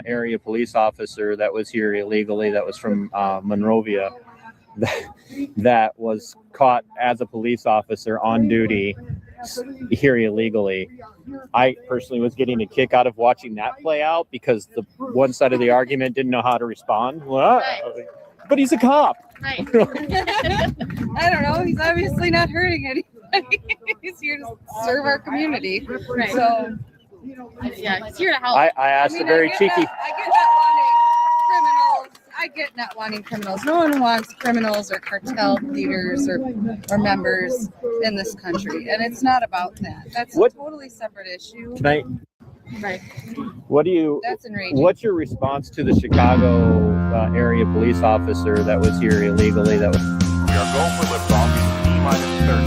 area police officer that was here illegally, that was from Monrovia, that was caught as a police officer on duty here illegally. I personally was getting a kick out of watching that play out because the one side of the argument didn't know how to respond. Well, but he's a cop. Right. I don't know. He's obviously not hurting anybody. He's here to serve our community. Right. So, yeah, he's here to help. I asked a very cheeky. I get not wanting criminals. No one wants criminals or cartel leaders or members in this country, and it's not about that. That's a totally separate issue. Tonight. Right. That's enraging. What's your response to the Chicago area police officer that was here illegally? That was. We are going for liftoff in T-30.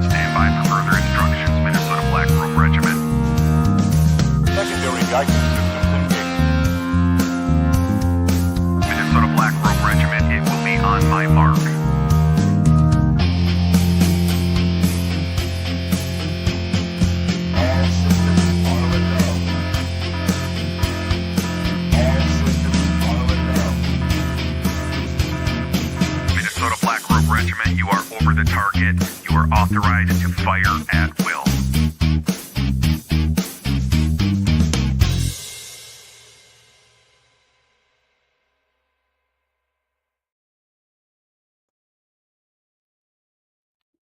Stand by for further instructions, Minnesota Black Robe Regiment. Secondary guidance systems engaged. Minnesota Black Robe Regiment, it will be on my mark. Regiment, you are over the target. You are authorized to fire at will.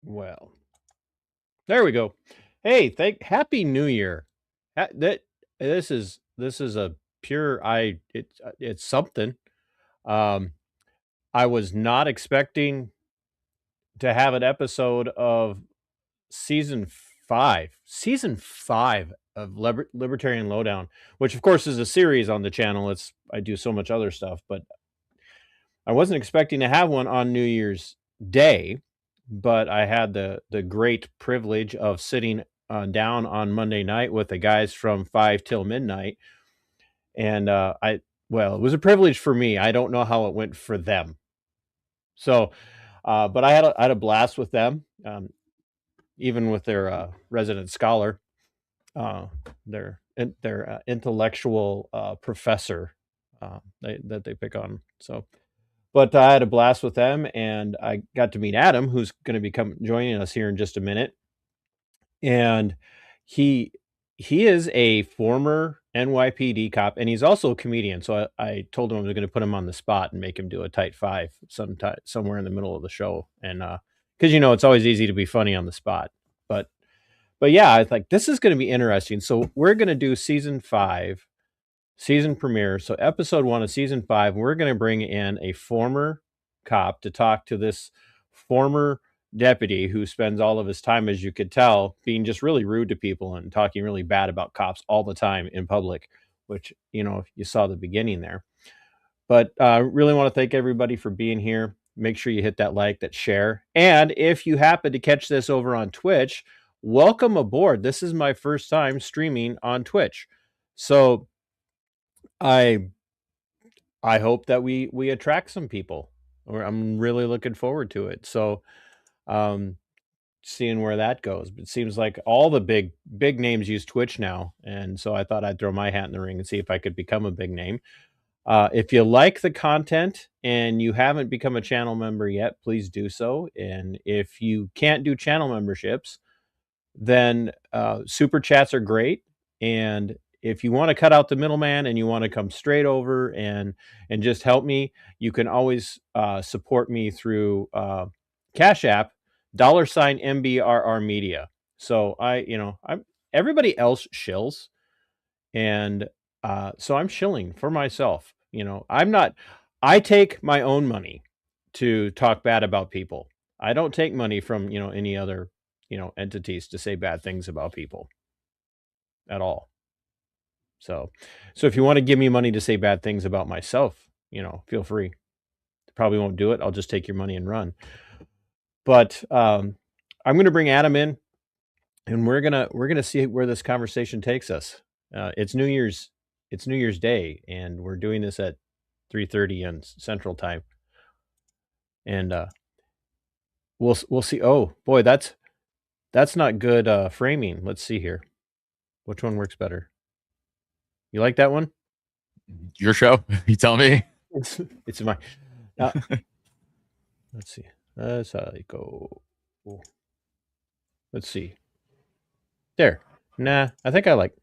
Well, there we go. Hey, Happy New Year. This is a pure it's something. I was not expecting to have an episode of season 5 of Libertarian Lowdown, which of course is a series on the channel. I do so much other stuff, but I wasn't expecting to have one on New Year's Day, but I had the great privilege of sitting down on Monday night with the guys from Til Midnight. And it was a privilege for me. I don't know how it went for them. So, but I had a blast with them, even with their resident scholar, their intellectual professor that they pick on. So, but I had a blast with them, and I got to meet Adam, who's going to be joining us here in just a minute. And he is a former NYPD cop, and he's also a comedian. So I told him I was going to put him on the spot and make him do a tight 5 somewhere in the middle of the show. And because it's always easy to be funny on the spot. But yeah, I think this is going to be interesting. So we're going to do season 5, season premiere. So episode 1 of season 5, we're going to bring in a former cop to talk to this former deputy who spends all of his time, as you could tell, being just really rude to people and talking really bad about cops all the time in public, which, you saw the beginning there. But I really want to thank everybody for being here. Make sure you hit that like, that share. And if you happen to catch this over on Twitch, welcome aboard. This is my first time streaming on Twitch. So I hope that we attract some people. I'm really looking forward to it. So seeing where that goes. But it seems like all the big names use Twitch now, and so I thought I'd throw my hat in the ring and see if I could become a big name. If you like the content and you haven't become a channel member yet, please do so. And if you can't do channel memberships, then super chats are great. And if you want to cut out the middleman and you want to come straight over and just help me, you can always support me through Cash App, $mbrrmedia. So I'm everybody else shills, and so I'm shilling for myself. I take my own money to talk bad about people. I don't take money from any other entities to say bad things about people at all. So if you want to give me money to say bad things about myself, feel free. Probably won't do it. I'll just take your money and run. But I'm going to bring Adam in, and we're gonna see where this conversation takes us. It's New Year's Day, and we're doing this at 3:30 on Central Time. And we'll see. Oh boy, that's not good framing. Let's see here. Which one works better? You like that one? Your show? You tell me. It's my. Let's see. That's how I go. Let's see. There. Nah, I think I like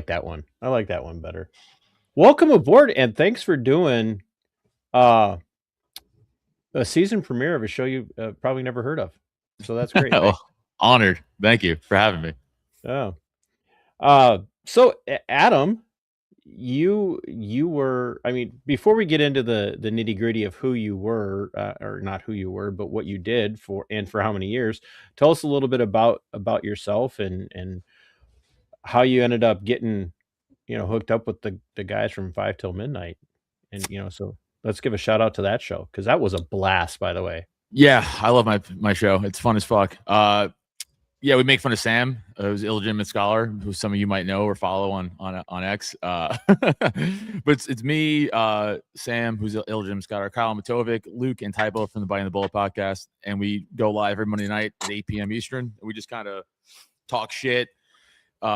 that one. I like that one better. Welcome aboard, and thanks for doing a season premiere of a show you probably never heard of. So that's great. Oh, honored. Thank you for having me. Oh. So Adam, you were, I mean, before we get into the nitty-gritty of who you were, or not who you were, but what you did for how many years, tell us a little bit about yourself and how you ended up getting, hooked up with the guys from 5 Till Midnight. And so let's give a shout out to that show, because that was a blast, by the way. Yeah, I love my show. It's fun as fuck. Yeah, we make fun of Sam, who's illegitimate scholar, who some of you might know or follow on X. But it's me, Sam, who's an illegitimate scholar, Kyle Matovic, Luke, and Typo from the Biting the Bullet podcast, and we go live every Monday night at 8 p.m. Eastern. And we just kind of talk shit,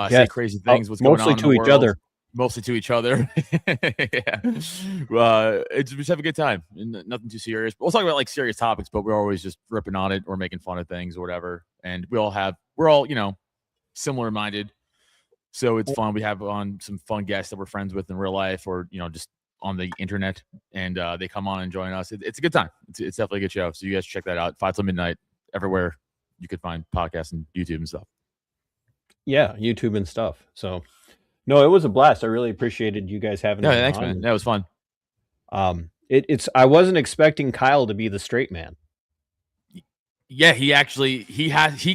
say crazy things. What's going on mostly to each other. Mostly to each other. Yeah. We just have a good time. Nothing too serious. We'll talk about like serious topics, but we're always just ripping on it or making fun of things or whatever. And we're all, similar minded. So it's fun. We have on some fun guests that we're friends with in real life or, just on the internet. And they come on and join us. It's a good time. It's definitely a good show. So you guys should check that out. 5 Till Midnight, everywhere you could find podcasts and YouTube and stuff. Yeah, YouTube and stuff. So no, it was a blast. I really appreciated you guys having me. Thanks, man. That was fun. I wasn't expecting Kyle to be the straight man. Yeah, he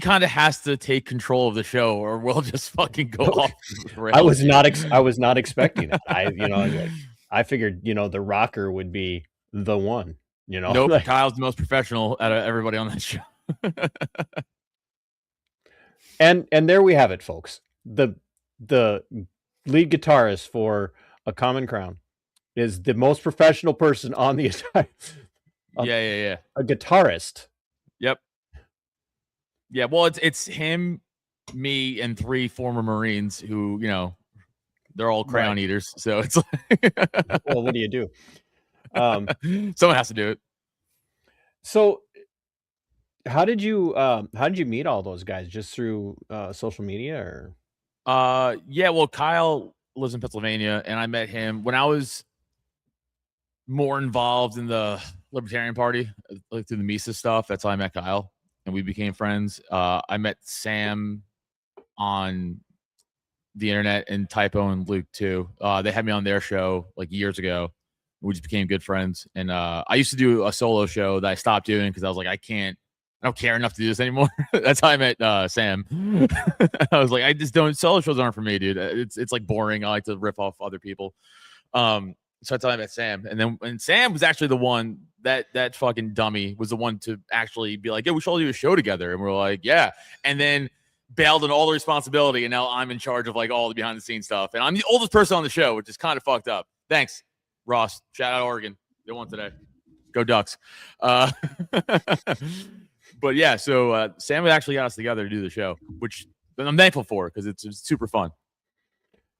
kind of has to take control of the show, or we'll just fucking go off. I was not expecting that. I figured, the rocker would be the one. Nope, Kyle's the most professional out of everybody on that show. And there we have it, folks. The lead guitarist for A Common Crown is the most professional person on the entire. Yeah. A guitarist. Yep. Yeah, well, it's him, me, and 3 former Marines who, they're all crayon eaters. So it's like, well, what do you do? Someone has to do it. So, how did you meet all those guys? Just through social media, or? Yeah. Well, Kyle lives in Pennsylvania, and I met him when I was more involved in the Libertarian Party, like through the Mises stuff. That's how I met Kyle, and we became friends. I met Sam on the internet, and Typo and Luke too. They had me on their show like years ago. We just became good friends. And I used to do a solo show that I stopped doing because I was like, I don't care enough to do this anymore. That's how I met Sam. I was like, solo shows aren't for me, dude. It's like boring. I like to rip off other people. So that's how I met Sam. And Sam was actually the one that fucking dummy was the one to actually be like, yeah, we should all do a show together. And we're like, yeah. And then bailed on all the responsibility. And now I'm in charge of like all the behind the scenes stuff. And I'm the oldest person on the show, which is kind of fucked up. Thanks, Ross. Shout out Oregon. They won today. Go Ducks. But yeah, so Sam actually got us together to do the show, which I'm thankful for because it's super fun.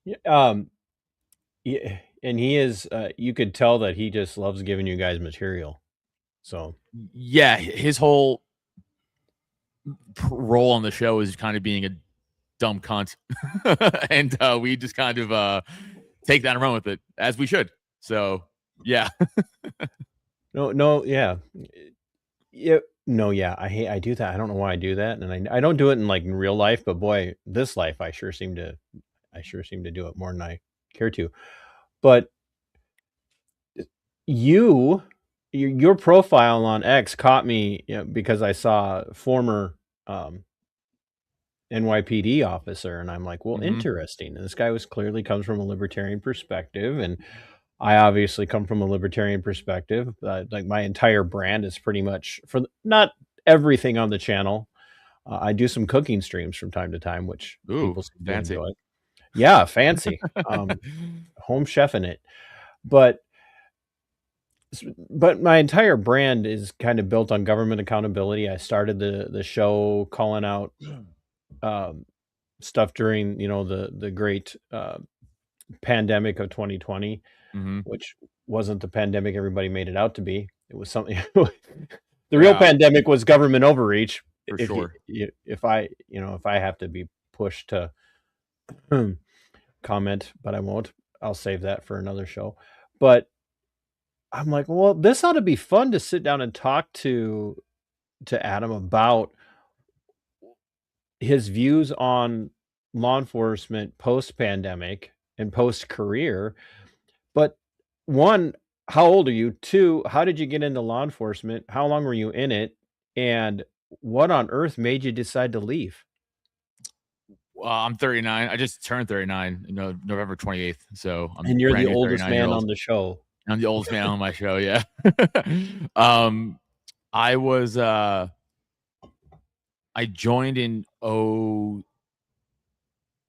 Yeah. Yeah, and he is. You could tell that he just loves giving you guys material. So yeah, his whole role on the show is kind of being a dumb cunt, and we just kind of take that and run with it as we should. So yeah. No, yeah. I do that. I don't know why I do that, and I don't do it in like in real life, but boy, this life I sure seem to do it more than I care to. But your profile on X caught me because I saw former NYPD officer, and I'm like, well, interesting. And this guy clearly comes from a libertarian perspective, and I obviously come from a libertarian perspective. Like my entire brand is pretty much for not everything on the channel. I do some cooking streams from time to time, which people seem to enjoy. Yeah, fancy. Home chefing it. But my entire brand is kind of built on government accountability. I started the show calling out stuff during the great pandemic of 2020, Mm-hmm. which wasn't the pandemic everybody made it out to be. It was something. The real Yeah. pandemic was government overreach. For If sure. if I have to be pushed to comment, but I won't. I'll save that for another show. But I'm like, well, this ought to be fun to sit down and talk to Adam about his views on law enforcement post pandemic and post career. But one, how old are you? Two, how did you get into law enforcement? How long were you in it? And what on earth made you decide to leave? I'm 39. I just turned 39, November 28th. So I'm And you're brand the new oldest man 39-year-old. on the show. I'm the oldest man on my show. Yeah. I was, I joined in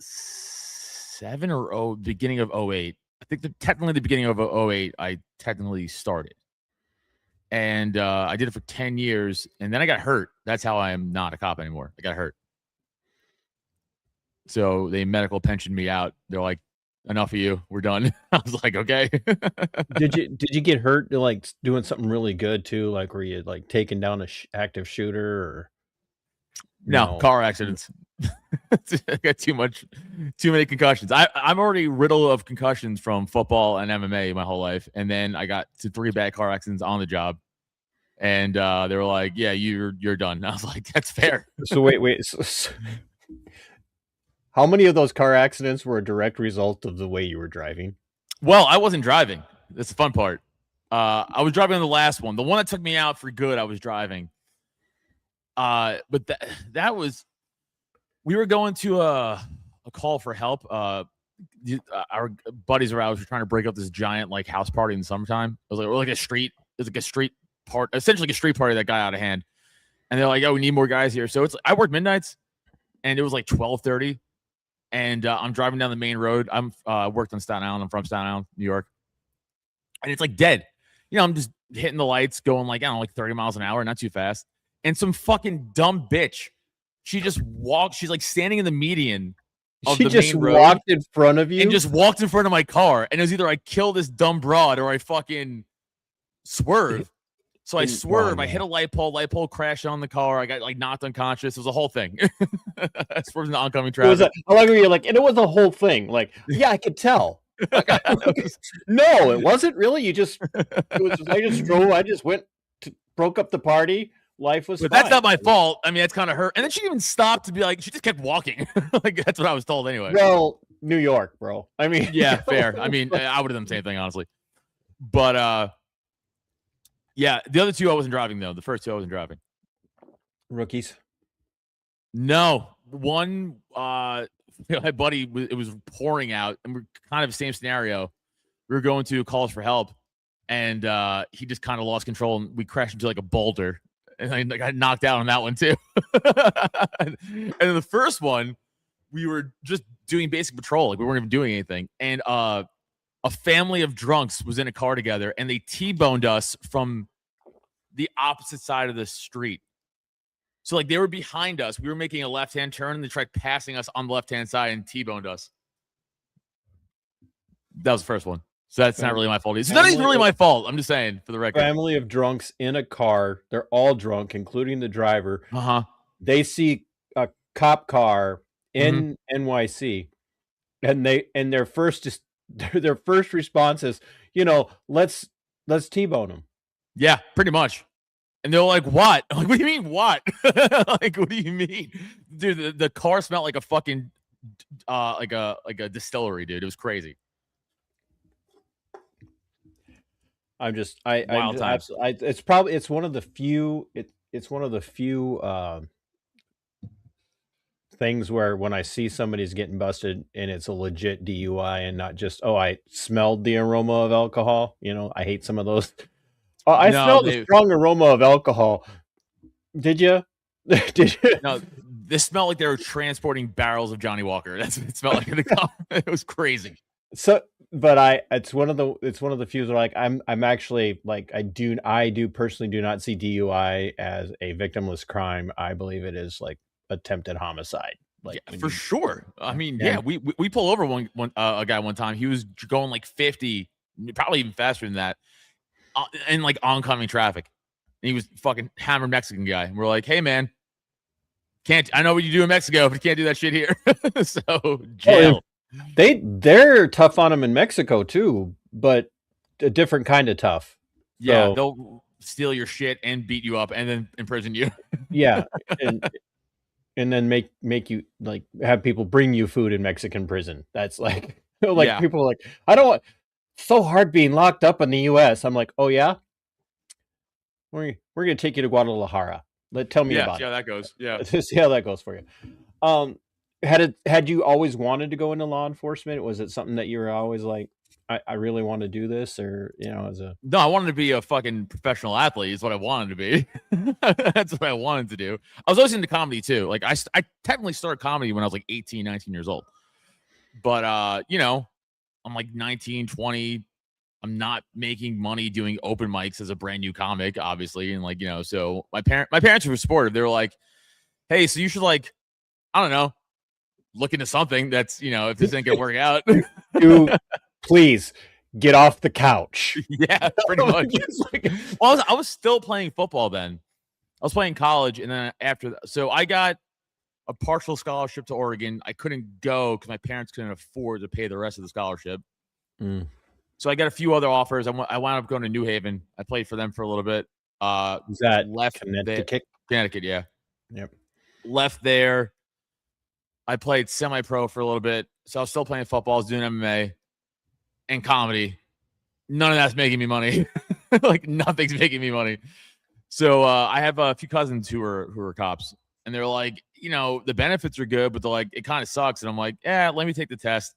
07 or beginning of 08. I think technically the beginning of 08, I technically started. And I did it for 10 years. And then I got hurt. That's how I am not a cop anymore. I got hurt. So they medical pensioned me out. They're like, enough of you. We're done. I was like, okay. Did you get hurt like doing something really good too? Like were you like taking down a active shooter or No, car accidents. I got too many concussions. I'm already riddled of concussions from football and MMA my whole life. And then I got to 3 bad car accidents on the job. And they were like, yeah, you're done. And I was like, that's fair. So wait. So how many of those car accidents were a direct result of the way you were driving? Well, I wasn't driving. That's the fun part. I was driving on the last one. The one that took me out for good, I was driving. But that was, we were going to a call for help. Our buddies around were trying to break up this giant like house party in the summertime. It was like a street part, essentially like a street party that got out of hand. And they're like, oh, we need more guys here. So I worked midnights, and it was like 12:30. And I'm driving down the main road. I'm worked on Staten Island. I'm from Staten Island, New York. And it's like dead. I'm just hitting the lights, going like, I don't know, like 30 miles an hour, not too fast. And some fucking dumb bitch, she just walked. She's like standing in the median of the main road. Walked in front of you? And just walked in front of my car. And it was either I kill this dumb broad or I fucking swerve. So I swerve. I hit a light pole crashed on the car. I got like knocked unconscious. It was a whole thing. I swerved in the oncoming traffic. How long were you like, and it was a whole thing. Like, yeah, I could tell. No, it wasn't really. I just drove. I just broke up the party. Life was But fine. that's not my fault. I mean, that's kind of her. And then she even stopped to be like, she just kept walking. Like, that's what I was told anyway. Well, New York, bro. I mean, yeah, fair. I mean, I would have done the same thing, honestly. But, yeah, the other two I wasn't driving, though. The first two I wasn't driving. Rookies? No. One, my buddy, it was pouring out, and we're kind of the same scenario. We were going to calls for help, and he just kind of lost control, and we crashed into like a boulder. And I got knocked out on that one, too. And then the first one, we were just doing basic patrol. Like, we weren't even doing anything. And a family of drunks was in a car together, and they T-boned us from the opposite side of the street. So, like, they were behind us. We were making a left-hand turn, and they tried passing us on the left-hand side and T-boned us. That was the first one. So that's not really my fault. So that is really my fault. I'm just saying, for the record. Family of drunks in a car. They're all drunk, including the driver. Uh-huh. They see a cop car in NYC, and their first response is, let's T-bone them. Yeah, pretty much. And they're like, what? I'm like, what do you mean, what? Like, what do you mean? Dude, the car smelled like a fucking like a distillery, dude. It was crazy. It's one of the few things where when I see somebody's getting busted and it's a legit DUI and not just, I smelled the aroma of alcohol. I hate some of those. Smelled the strong aroma of alcohol. Did you? Did you? No, this smelled like they were transporting barrels of Johnny Walker. That's what it smelled like in the car. It was crazy. So, but it's one of the few where like I'm actually like I do personally do not see DUI as a victimless crime. I believe it is like attempted homicide. Like Yeah, for sure. I mean, Yeah. yeah, we pull over a guy one time. He was going like 50, probably even faster than that, in like oncoming traffic. And he was fucking hammered Mexican guy. And we're like, hey man, I know what you do in Mexico, but you can't do that shit here. So jail. They're tough on them in Mexico too, but a different kind of tough. Yeah, So, they'll steal your shit and beat you up and then imprison you. yeah, and then make you like have people bring you food in Mexican prison. That's like Yeah. people are like, I don't want, so hard being locked up in the US. I'm like, oh yeah, we're gonna take you to Guadalajara. Tell me about see how that goes. Yeah. it. See how that goes for you. Had you always wanted to go into law enforcement? Was it something that you were always like, I really want to do this, or as a No, I wanted to be a fucking professional athlete. Is what I wanted to be. That's what I wanted to do. I was always into comedy too. Like I technically started comedy when I was like 18, 19 years old. But I'm like 19, 20. I'm not making money doing open mics as a brand new comic, obviously. And like, so my parents were supportive. They were like, hey, so you should like, I don't know, look into something that's, if this ain't gonna work out. Please get off the couch. Yeah, pretty much. Well, I was still playing football then. I was playing college, and then after that, so I got a partial scholarship to Oregon. I couldn't go because my parents couldn't afford to pay the rest of the scholarship. So I got a few other offers. I wound up going to New Haven. I played for them for a little bit. Is that left Connecticut? Connecticut, yeah. Yep. Left there. I played semi-pro for a little bit. So I was still playing football. I was doing MMA and comedy. None of that's making me money. Like nothing's making me money. So I have a few cousins who are cops, and they're like, the benefits are good, but they're like, it kind of sucks. And I'm like, yeah, let me take the test.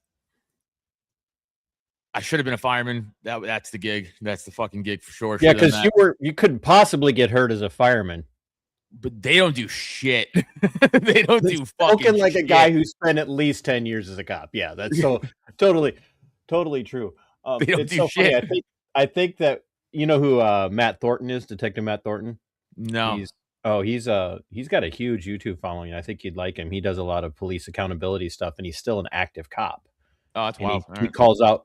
I should have been a fireman. That's the gig. That's the fucking gig for sure. Yeah, because you couldn't possibly get hurt as a fireman. But they don't do shit. They don't do fucking spoken like shit. A guy who spent at least 10 years as a cop. Yeah, that's so totally true. They don't it's do so shit. Funny. I think that who Matt Thornton is, Detective Matt Thornton. No. He's got a huge YouTube following. I think you'd like him. He does a lot of police accountability stuff, and he's still an active cop. Oh, that's wild.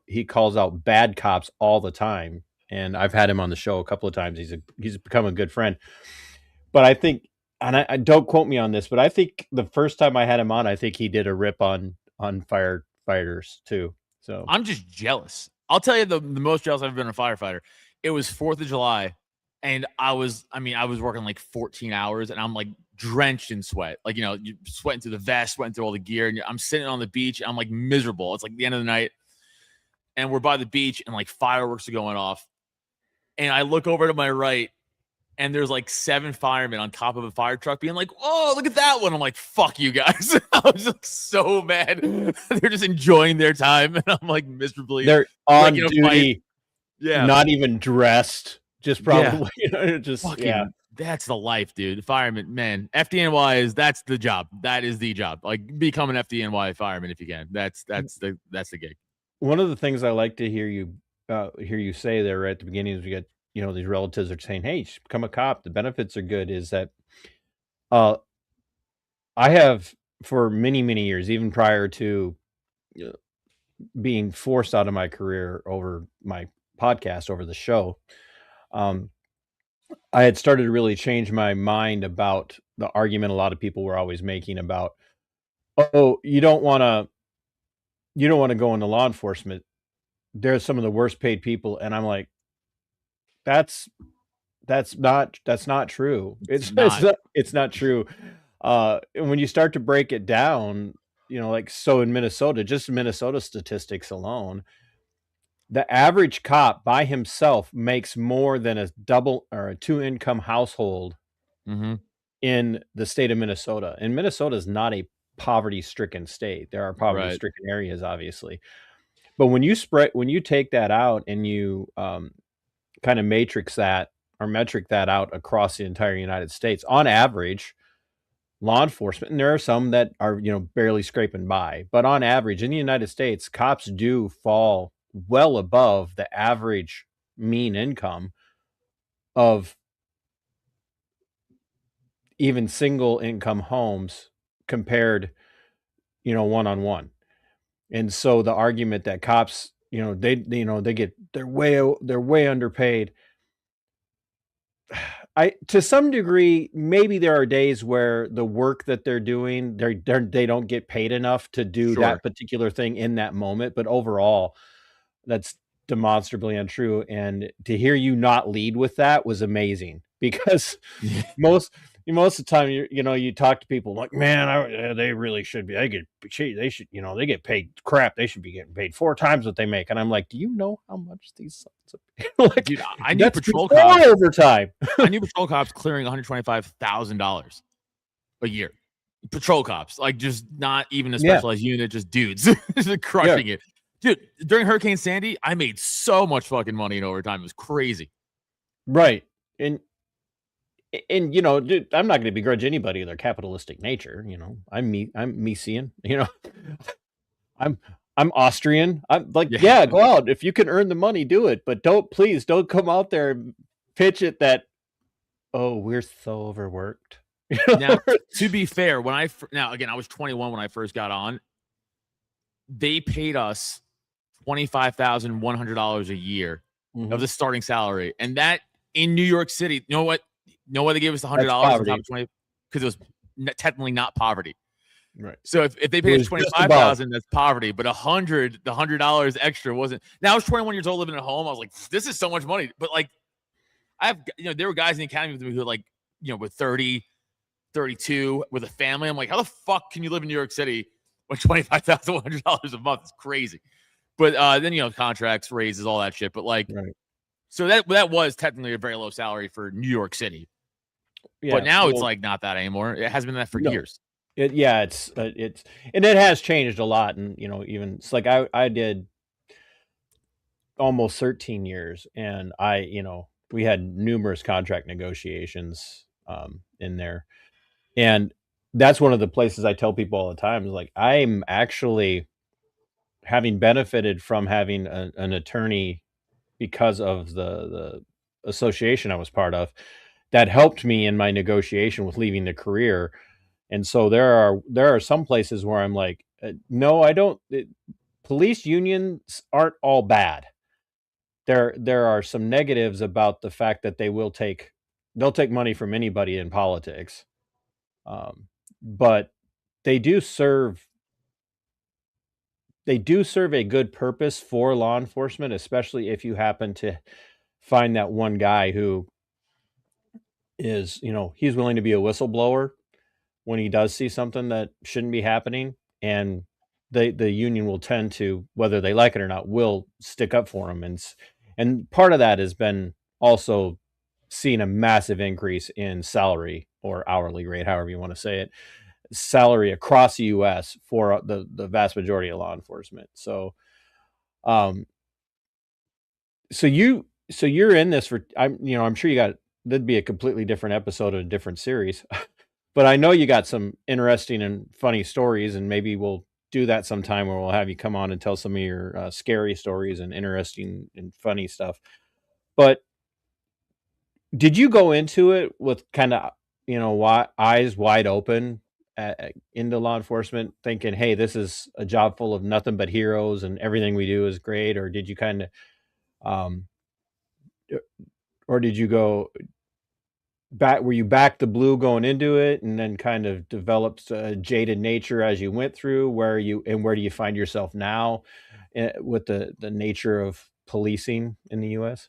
He calls out bad cops all the time, and I've had him on the show a couple of times. He's become a good friend. But I think, and I don't quote me on this, but I think the first time I had him on, I think he did a rip on firefighters too. So I'm just jealous. I'll tell you the most jealous I've been a firefighter. It was 4th of July, and I was working like 14 hours, and I'm like drenched in sweat. Like, you sweating through the vest, sweating through all the gear, and I'm sitting on the beach. I'm like miserable. It's like the end of the night, and we're by the beach, and like fireworks are going off. And I look over to my right, and there's like 7 firemen on top of a fire truck being like, oh, look at that one. I'm like, fuck you guys. I was like so mad. They're just enjoying their time. And I'm like miserably. They're on duty. Yeah. Not even dressed. Just probably, just fucking, yeah. That's the life, dude. Fireman, man. FDNY that's the job. That is the job. Like become an FDNY fireman if you can. That's the gig. One of the things I like to hear you say there right at the beginning is we got, these relatives are saying, hey, you should become a cop. The benefits are good. Is that I have for many, many years, even prior to being forced out of my career over my podcast, over the show, I had started to really change my mind about the argument a lot of people were always making about, oh, you don't want to go into law enforcement. They're some of the worst paid people. And I'm like, that's not true. It's not true. And when you start to break it down, like so in Minnesota, just Minnesota statistics alone, the average cop by himself makes more than a double or a 2-income household in the state of Minnesota. And Minnesota is not a poverty-stricken state. There are poverty-stricken areas, obviously. But when you take that out and you kind of metric that out across the entire United States, on average, law enforcement, and there are some that are, barely scraping by, but on average in the United States, cops do fall well above the average mean income of even single income homes compared one-on-one. And so the argument that cops, they're way underpaid. To some degree, maybe there are days where the work that they're doing, they don't get paid enough to do Sure. that particular thing in that moment. But overall, that's demonstrably untrue. And to hear you not lead with that was amazing, because most of the time, you talk to people like, man, they really should be. They should, they get paid crap. They should be getting paid 4 times what they make. And I'm like, do you know how much these sons of like, Dude, I knew patrol before cops. overtime. I knew patrol cops clearing $125,000 a year. Patrol cops, like, just not even a specialized unit, just dudes just crushing it. Dude, during Hurricane Sandy, I made so much fucking money in overtime. It was crazy. Right. And dude, I'm not going to begrudge anybody their capitalistic nature. I'm Miesian, I'm Austrian. I'm like, yeah, go out. If you can earn the money, do it. But please don't come out there and pitch it that, oh, we're so overworked. Now, to be fair, I was 21 when I first got on. They paid us $25,100 a year of the starting salary, and that in New York City. You know what? They gave us $100 on top of 20, because it was technically not poverty. Right. So if they paid us $25,000, that's poverty. But the $100 extra wasn't. Now I was 21 years old living at home. I was like, this is so much money. But like, there were guys in the academy with me who like, with 30, 32 with a family. I'm like, how the fuck can you live in New York City with $25,100 a month? It's crazy. But then contracts, raises, all that shit. But like, so that was technically a very low salary for New York City. Yeah, but now it's like not that anymore. It has been that for years. It's and it has changed a lot. And even it's like I did almost 13 years, and we had numerous contract negotiations in there. And that's one of the places I tell people all the time is like, I'm actually having benefited from having an attorney because of the association I was part of that helped me in my negotiation with leaving the career. And so there are some places where I'm like, no, I don't. Police unions aren't all bad. There are some negatives about the fact that they'll take money from anybody in politics. But they do serve a good purpose for law enforcement, especially if you happen to find that one guy who is, he's willing to be a whistleblower when he does see something that shouldn't be happening. And the union will tend to, whether they like it or not, will stick up for him. And part of that has been also seeing a massive increase in salary or hourly rate, however you want to say it, salary across the U.S. for the vast majority of law enforcement. So, so you're in this for, I'm sure that'd be a completely different episode of a different series, but I know you got some interesting and funny stories, and maybe we'll do that sometime where we'll have you come on and tell some of your scary stories and interesting and funny stuff. But did you go into it with kind of, eyes wide open into law enforcement, thinking, hey, this is a job full of nothing but heroes and everything we do is great? Or did you kind of, or did you go back? Were you back the blue going into it, and then kind of developed a jaded nature as you went through? Where do you find yourself now with the nature of policing in the U.S.?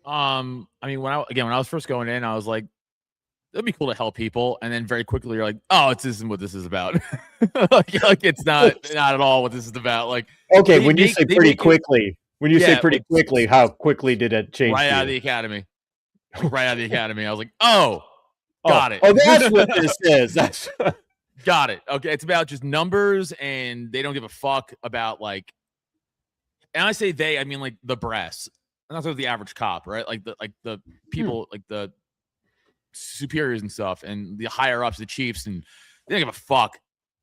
I mean, when I was first going in, I was like, it'd be cool to help people, and then very quickly you're like, oh, this isn't what this is about. like it's not at all what this is about. Like, okay, when you say pretty quickly, how quickly did it change? Right out of the academy. Right out of the academy, I was like, oh, got it. Oh, that's what this is. That's got it. Okay, it's about just numbers, and they don't give a fuck about like. And I say they, I mean like the brass. I'm not talking about the average cop, right? Like the people, like the superiors and stuff, and the higher ups, the chiefs, and they don't give a fuck.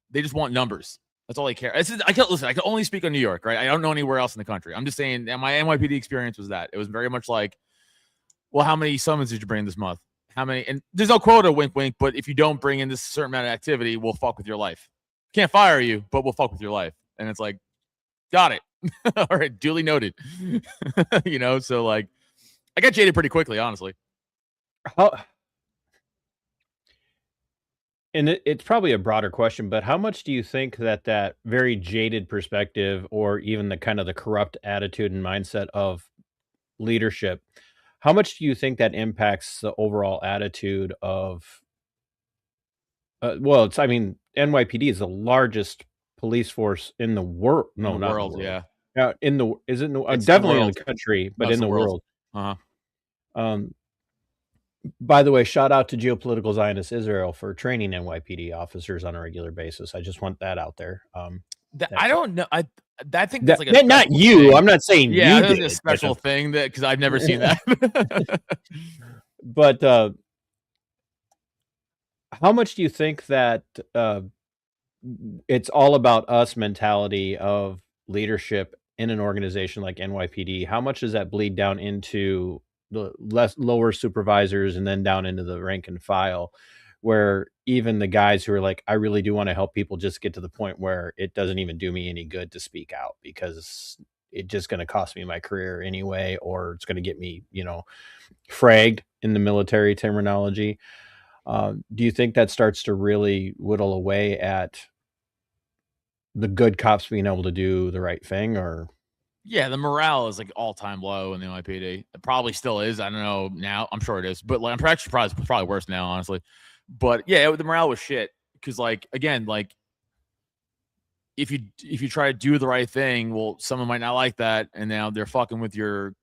They just want numbers. That's all they care. I can only speak on New York, right? I don't know anywhere else in the country. I'm just saying that my NYPD experience was that. It was very much like, well, how many summons did you bring this month? How many? And there's no quota, wink, wink, but if you don't bring in this certain amount of activity, we'll fuck with your life. Can't fire you, but we'll fuck with your life. And it's like, got it. All right, duly noted. You know, so like, I got jaded pretty quickly, honestly. And it's probably a broader question, but how much do you think that very jaded perspective, or even the kind of the corrupt attitude and mindset of leadership, how much do you think that impacts the overall attitude of? Well, I mean, NYPD is the largest police force in the world. No, In the not world, in the world. yeah. In the is it in the, It's the definitely in world. the country, but That's in the the world. world. By the way, shout out to geopolitical Zionist Israel for training NYPD officers on a regular basis. I just want that out there. I don't know. I think That, that's like a not special you. thing. I'm not saying Yeah, you that's did a it, special thing that because I've never seen that. but how much do you think that it's all about us mentality of leadership in an organization like NYPD? How much does that bleed down into the lower supervisors and then down into the rank and file, where even the guys who are like, I really do want to help people, just get to the point where it doesn't even do me any good to speak out because it's just going to cost me my career anyway, or it's going to get me, fragged in the military terminology. Do you think that starts to really whittle away at the good cops being able to do the right thing? Or Yeah, the morale is like all-time low in the NYPD. It probably still is. I don't know now. I'm sure it is, but like, I'm actually probably worse now, honestly. But yeah, the morale was shit because, like, again, like if you try to do the right thing, well, someone might not like that, and now they're fucking with your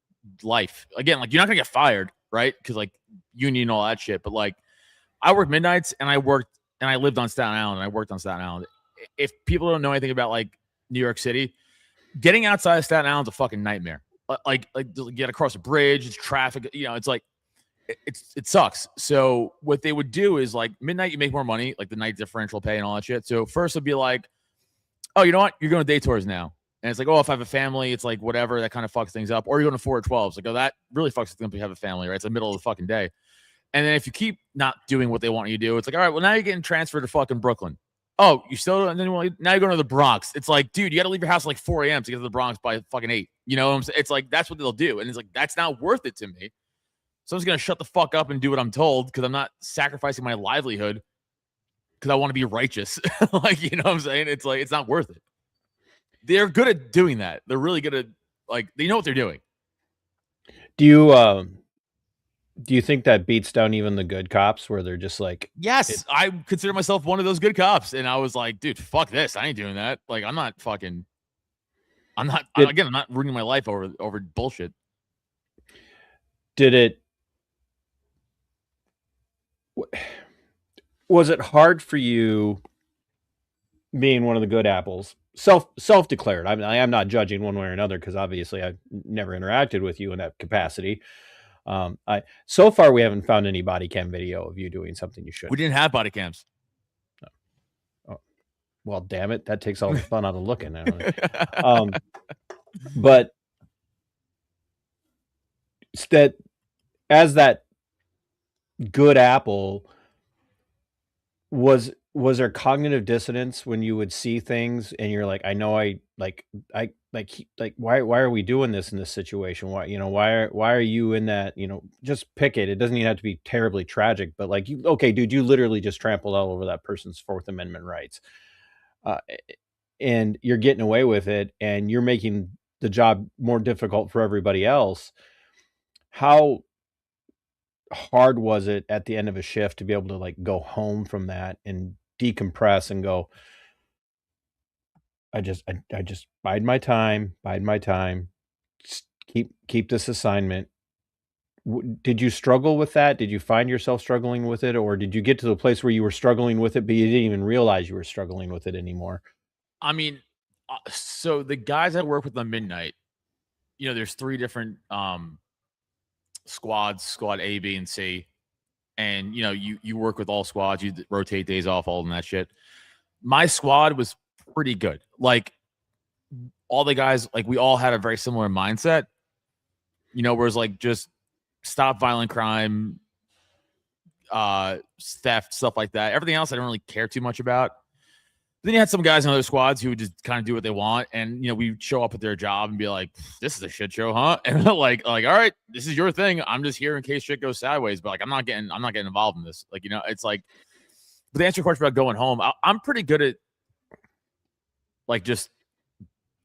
life. Again, like, you're not gonna get fired, right? Because like union and all that shit. But like, I worked midnights and I lived on Staten Island and I worked on Staten Island. If people don't know anything about like New York City, getting outside of Staten Island is a fucking nightmare. Like get across a bridge, it's traffic. It's like it sucks. So what they would do is like midnight, you make more money, like the night differential pay and all that shit. So first it'd be like, oh, you know what? You're going to day tours now. And it's like, oh, if I have a family, it's like whatever, that kind of fucks things up. Or you're going to 4 or 12s. Like, oh, that really fucks things up if you have a family, right? It's the middle of the fucking day. And then if you keep not doing what they want you to do, it's like, all right, well, now you're getting transferred to fucking Brooklyn. Oh, you still, and then now you're going to the Bronx. It's like, dude, you got to leave your house at like 4 a.m. to get to the Bronx by fucking 8. You know what I'm saying? It's like, that's what they'll do. And it's like, that's not worth it to me. So I'm just going to shut the fuck up and do what I'm told because I'm not sacrificing my livelihood because I want to be righteous. Like, you know what I'm saying? It's like, it's not worth it. They're good at doing that. They're really good at, like, they know what they're doing. Do you think that beats down even the good cops where they're just like, yes, I consider myself one of those good cops. And I was like, dude, fuck this. I ain't doing that. Like, I'm not ruining my life over bullshit. Was it hard for you being one of the good apples, self-declared? I am not judging one way or another because obviously I've never interacted with you in that capacity. So far we haven't found any body cam video of you doing something you shouldn't. We didn't have body cams. Oh, well, damn it, that takes all the fun out of looking at it. But that as that good apple, was there cognitive dissonance when you would see things and you're like, I know why are we doing this in this situation? Why are you in that, just pick it. It doesn't even have to be terribly tragic, but like, okay, dude, you literally just trampled all over that person's Fourth Amendment rights. And you're getting away with it and you're making the job more difficult for everybody else. How hard was it at the end of a shift to be able to like go home from that and decompress and go, I just bide my time, keep this assignment? Did you struggle with that? Did you find yourself struggling with it, or did you get to the place where you were struggling with it but you didn't even realize you were struggling with it anymore? I mean, so the guys I work with on midnight, there's 3 different squads, squad A, B, and C. And, you work with all squads, you rotate days off, all of that shit. My squad was pretty good. Like, all the guys, like, we all had a very similar mindset, whereas like just stop violent crime, theft, stuff like that. Everything else I don't really care too much about. Then you had some guys in other squads who would just kind of do what they want, and we show up at their job and be like, "This is a shit show, huh?" And like, all right, this is your thing. I'm just here in case shit goes sideways, but like, I'm not getting involved in this. Like, it's like. But to answer your question about going home, I'm pretty good at like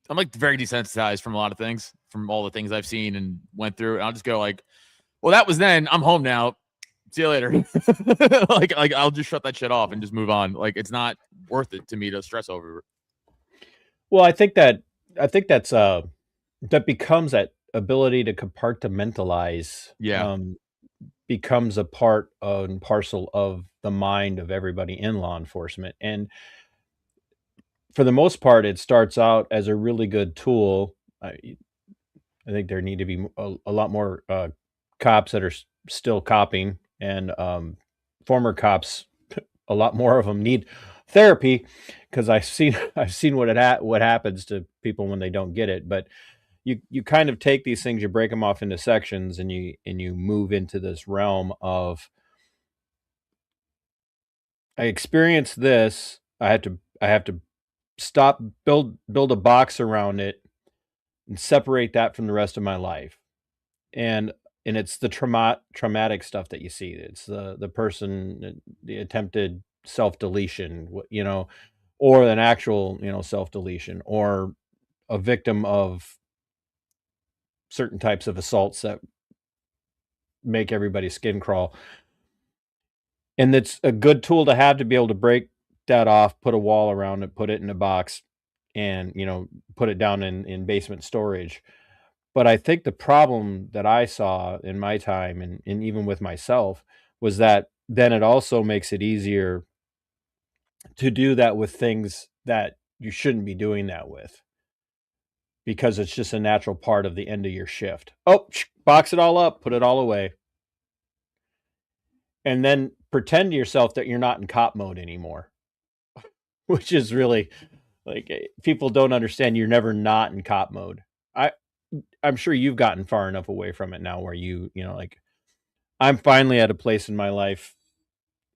I'm like very desensitized from a lot of things, from all the things I've seen and went through, and I'll just go like, "Well, that was then. I'm home now. See you later." like I'll just shut that shit off and just move on. Like, it's not worth it to me to stress over it. Well, I think that's that becomes that ability to compartmentalize. Yeah. Becomes a part and parcel of the mind of everybody in law enforcement, and for the most part, it starts out as a really good tool. I think there need to be a lot more cops that are still copping, and former cops, a lot more of them need therapy, because I've seen what happens to people when they don't get it. But you kind of take these things, you break them off into sections, and you move into this realm of, I experienced this. I have to stop, build a box around it, and separate that from the rest of my life. And it's the traumatic stuff that you see. It's the person, the attempted self-deletion, or an actual, self-deletion, or a victim of certain types of assaults that make everybody's skin crawl. And it's a good tool to have, to be able to break that off, put a wall around it, put it in a box, and put it down in basement storage. But I think the problem that I saw in my time, and even with myself, was that then it also makes it easier to do that with things that you shouldn't be doing that with, because it's just a natural part of the end of your shift. Oh, box it all up, put it all away. And then pretend to yourself that you're not in cop mode anymore, which is really, like, people don't understand you're never not in cop mode. I'm sure you've gotten far enough away from it now where like, I'm finally at a place in my life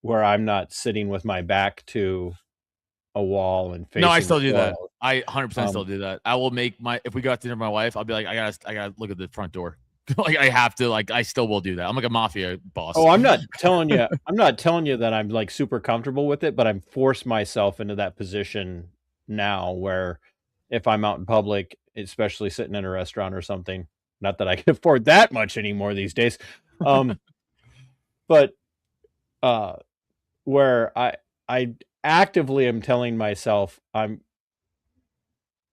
where I'm not sitting with my back to a wall and facing. No, I still do that. wall. I 100% still do that. I will make if we go out to dinner with my wife, I'll be like, I gotta look at the front door. Like, I have to, like, I still will do that. I'm like a mafia boss. Oh, I'm not telling you that I'm like super comfortable with it, but I'm forced myself into that position now where if I'm out in public, especially sitting in a restaurant or something, not that I can afford that much anymore these days. But where I actively am telling myself I'm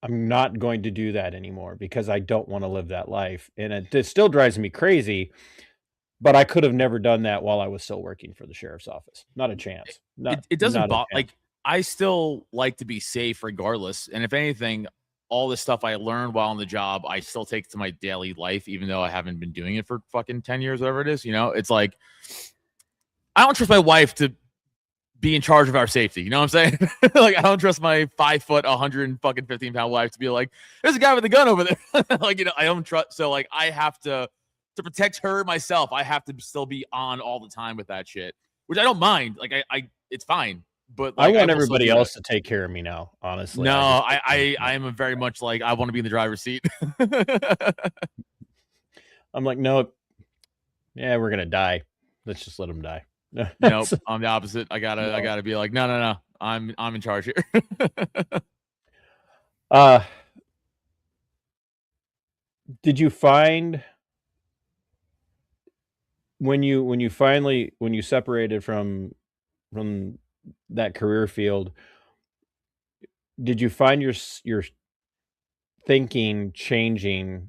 not going to do that anymore, because I don't want to live that life. And it still drives me crazy, but I could have never done that while I was still working for the sheriff's office. Not a chance. It doesn't bother. Like, I still like to be safe regardless. And if anything, all the stuff I learned while on the job, I still take to my daily life, even though I haven't been doing it for fucking 10 years, whatever it is. It's like, I don't trust my wife to be in charge of our safety. You know what I'm saying? Like, I don't trust my 5 foot, 115-pound wife to be like, there's a guy with a gun over there. Like, I don't trust. So, like, I have to protect her myself. I have to still be on all the time with that shit, which I don't mind. Like, I it's fine. But like, I want everybody else to take care of me now, honestly. No, I am a very much like, I want to be in the driver's seat. I'm like, no, yeah, we're gonna die. Let's just let them die. Nope, I'm the opposite. I gotta be like, no. I'm in charge here. Did you find when you separated from that career field, did you find your thinking changing,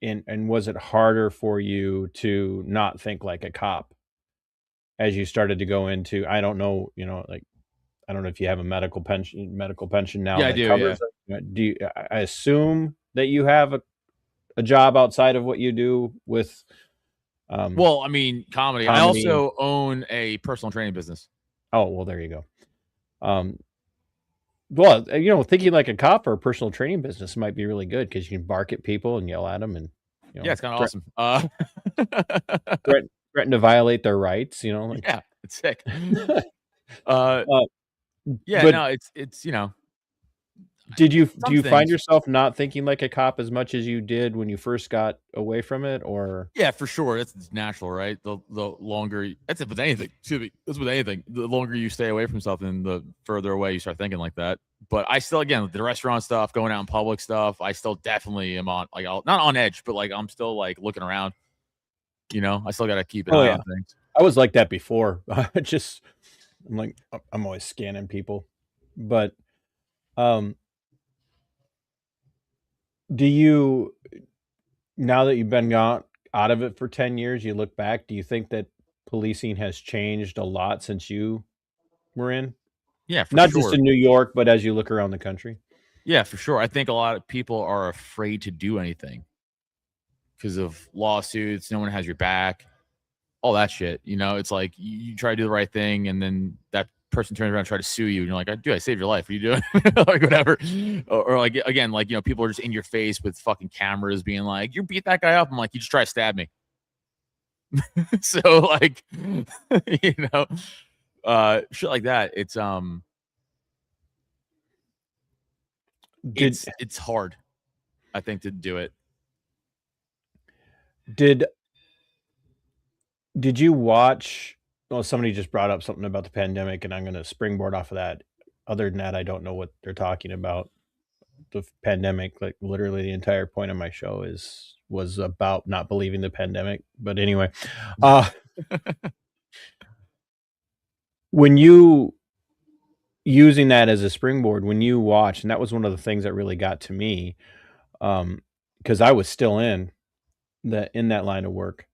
and was it harder for you to not think like a cop as you started to go into, I don't know, like, I don't know if you have a medical pension now. Yeah, I that do. Covers it. Do you, I assume that you have a job outside of what you do with well, I mean, comedy. I also own a personal training business. Oh, well, there you go. Well, thinking like a cop or a personal training business might be really good, because you can bark at people and yell at them, and yeah, it's kind of awesome. Threaten to violate their rights. Like, yeah, it's sick. Yeah, But no, it's do you some find things. yourself not thinking like a cop as much as you did when you first got away from it, or? Yeah, for sure. That's natural, right? The longer that's it with anything. Excuse me. That's with anything. The longer you stay away from something, the further away you start thinking like that. But I still, again, the restaurant stuff, going out in public stuff, I still definitely am on, like, I'll not on edge, but like I'm still like looking around. I still got to keep an Oh eye yeah, on things. I was like that before. I'm like I'm always scanning people, but um, do you now that you've been out of it for 10 years, you look back, do you think that policing has changed a lot since you were in? Yeah, for Not just sure. in New York, but as you look around the country? Yeah, for sure. I think a lot of people are afraid to do anything because of lawsuits. No one has your back. All that shit. It's like you try to do the right thing, and then that person turns around and try to sue you, and you're like, "Dude, I saved your life. What are you doing?" Like whatever. Or like again, like people are just in your face with fucking cameras, being like, "You beat that guy up." I'm like, "You just try to stab me." So like, shit like that. Did It's hard, I think, to do it. did did you watch well, somebody just brought up something about the pandemic, and I'm gonna springboard off of that. Other than that, I don't know what they're talking about. The pandemic, like, literally the entire point of my show was about not believing the pandemic, but anyway, uh, when you using that as a springboard, when you watch and that was one of the things that really got to me, because I was still in that line of work.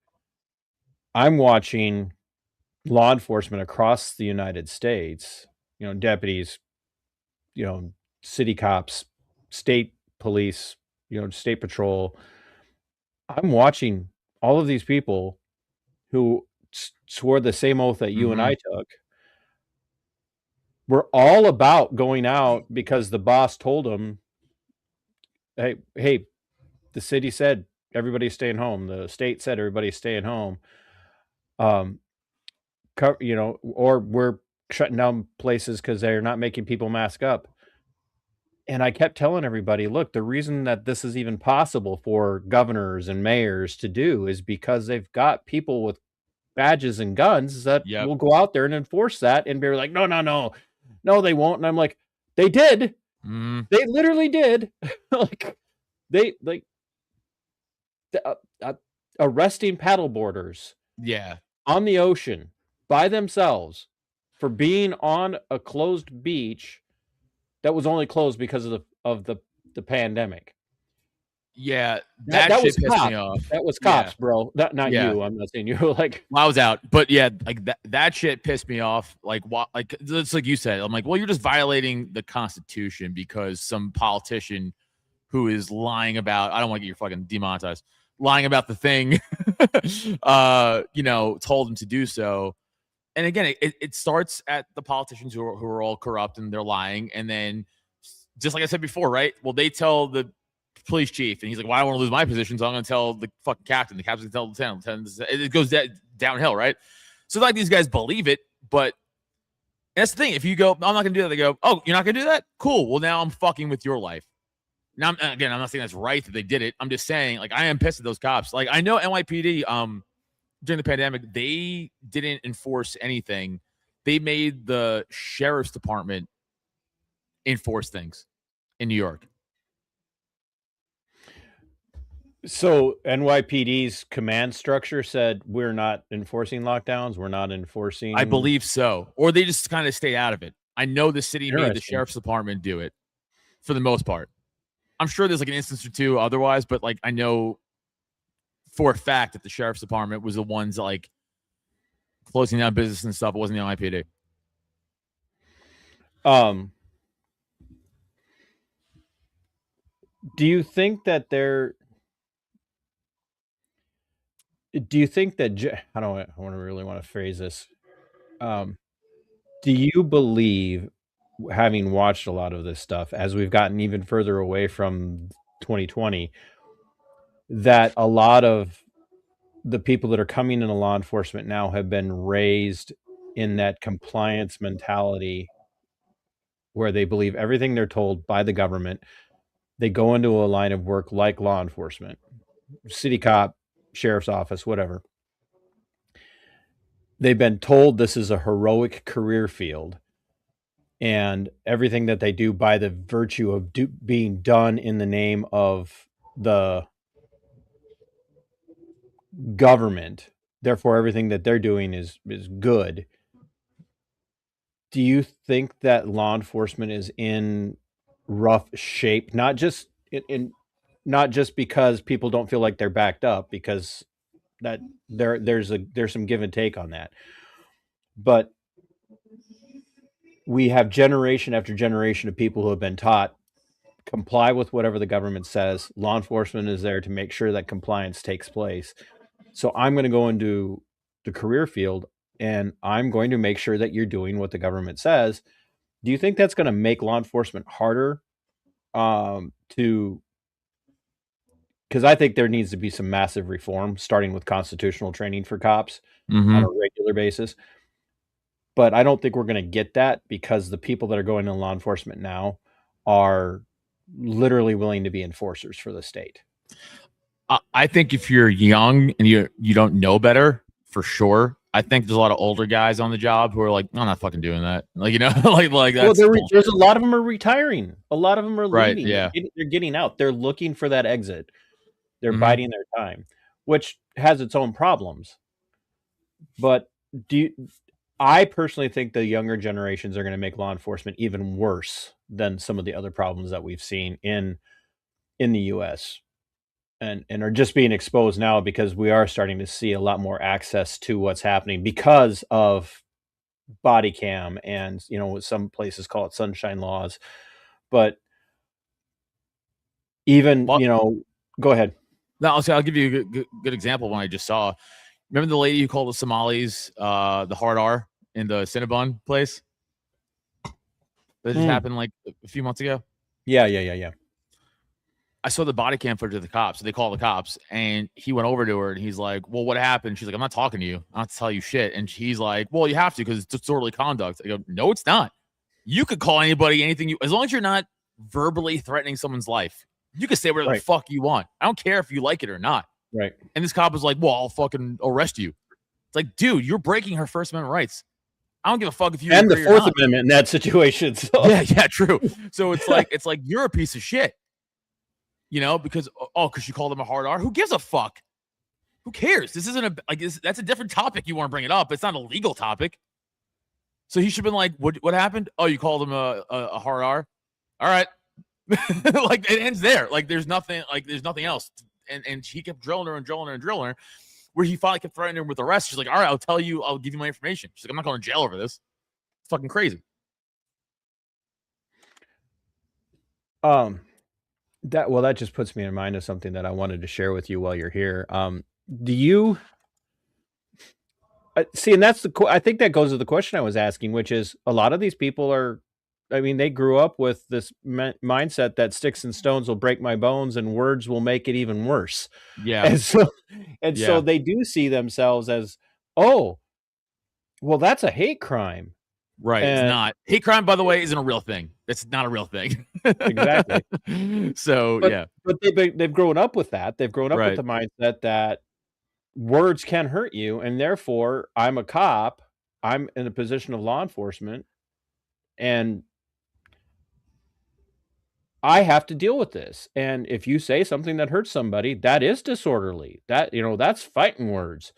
I'm watching law enforcement across the United States, deputies, you know, city cops, state police, state patrol. I'm watching all of these people who swore the same oath that you and Mhm. I took. We're all about going out because the boss told them, hey, the city said everybody's staying home. The state said everybody's staying home. Um, or we're shutting down places because they're not making people mask up. And I kept telling everybody, look, the reason that this is even possible for governors and mayors to do is because they've got people with badges and guns that Yep. will go out there and enforce that and be like, no, no, no, no, they won't. And I'm like, they did. Mhm. They literally did. Like they like uh, uh, arresting paddleboarders Yeah. on the ocean by themselves for being on a closed beach that was only closed because of the pandemic. Yeah. That That that shit was pissed me cops. off. That was Yeah. cops, bro. Not Yeah. you. I'm not saying you. Like, I was out, but yeah, like that shit pissed me off. Like, what? Like, it's like you said. I'm like, well, you're just violating the Constitution because some politician who is lying about. I don't want to get your fucking demonetized. Lying about the thing, told him to do so. And again, it starts at the politicians who are all corrupt and they're lying, and then just like I said before, right? Well, they tell the police chief, and he's like, "Well, I don't want to lose my position, so I'm going to tell the fucking captain. The captain's going to tell the lieutenant. It goes downhill, right?" So like these guys believe it, but that's the thing. If you go, "I'm not going to do that," they go, "Oh, you're not going to do that? Cool. Well, now I'm fucking with your life." Now, again, I'm not saying that's right that they did it. I'm just saying, like, I am pissed at those cops. Like, I know NYPD, during the pandemic, they didn't enforce anything. They made the sheriff's department enforce things in New York. so NYPD's command structure said we're not enforcing lockdowns. We're not I enforcing. believe so. Or they just kind of stay out of it. I know the city made the Interesting. sheriff's department do it for the most part. I'm sure there's like an instance or two otherwise, but like I know for a fact that the sheriff's department was the ones that, like, closing down business and stuff. It wasn't the NYPD. Um, do you think that they're? Do you think that? I don't. I want to really want to phrase this. Um, do you believe, having watched a lot of this stuff, as we've gotten even further away from 2020, that a lot of the people that are coming into law enforcement now have been raised in that compliance mentality where they believe everything they're told by the government. They go into a line of work like law enforcement, city cop, sheriff's office, whatever. They've been told this is a heroic career field, and everything that they do by the virtue of being done in the name of the government. Therefore, everything that they're doing is good. Do you think that law enforcement is in rough shape? Not just not just because people don't feel like they're backed up, because that there's some give and take on that, but we have generation after generation of people who have been taught comply with whatever the government says. Law enforcement is there to make sure that compliance takes place. So I'm going to go into the career field and I'm going to make sure that you're doing what the government says. Do you think that's going to make law enforcement harder to? Because I think there needs to be some massive reform, starting with constitutional training for cops on a regular basis. But I don't think we're going to get that because the people that are going into law enforcement now are literally willing to be enforcers for the state. I think if you're young and you don't know better, for sure. I think there's a lot of older guys on the job who are like, I'm not fucking doing that. Like, you know, like that's there's a lot of them are retiring. A lot of them are leaving. Yeah. They're getting out. They're looking for that exit. They're biding their time, which has its own problems. But I personally think the younger generations are going to make law enforcement even worse than some of the other problems that we've seen in the U.S. and are just being exposed now because we are starting to see a lot more access to what's happening because of body cam and, you know, some places call it sunshine laws. But even, you know, go ahead. No, I'll give you a good example of one I just saw. Remember the lady who called the Somalis the hard R in the Cinnabon place? That just happened like a few months ago. Yeah. I saw the body cam footage of the cops. So they call the cops, and he went over to her, and he's like, well, what happened? She's like, I'm not talking to you. I don't have to tell you shit. And he's like, well, you have to because it's disorderly conduct. I go, no, it's not. You could call anybody anything as long as you're not verbally threatening someone's life. You can say whatever the fuck you want. I don't care if you like it or not. Right. And this cop was like, well, I'll fucking arrest you. It's like, dude, you're breaking her First Amendment rights. I don't give a fuck if you and the Fourth Amendment in that situation. So. Yeah, true. So it's like you're a piece of shit. You know, because you called him a hard R. Who gives a fuck? Who cares? This isn't that's a different topic. You want to bring it up. It's not a legal topic. So he should have been like, what happened? Oh, you called him a hard R. All right. Like it ends there. Like there's nothing else. And he kept drilling her, where he finally kept threatening her with arrest. She's like, all right, I'll give you my information. She's like, I'm not going to jail over this. It's fucking crazy. That just puts me in mind of something that I wanted to share with you while you're here. Do you see? And I think that goes to the question I was asking, which is a lot of these people they grew up with this mindset that sticks and stones will break my bones and words will make it even worse. Yeah. So they do see themselves as, oh, well, that's a hate crime. Right. It's not. Hate crime, by the way, isn't a real thing. It's not a real thing. Exactly. So, But they've grown up with that. They've grown up with the mindset that words can hurt you. And therefore, I'm a cop. I'm in a position of law enforcement. And I have to deal with this. And if you say something that hurts somebody, that is disorderly. That's fighting words.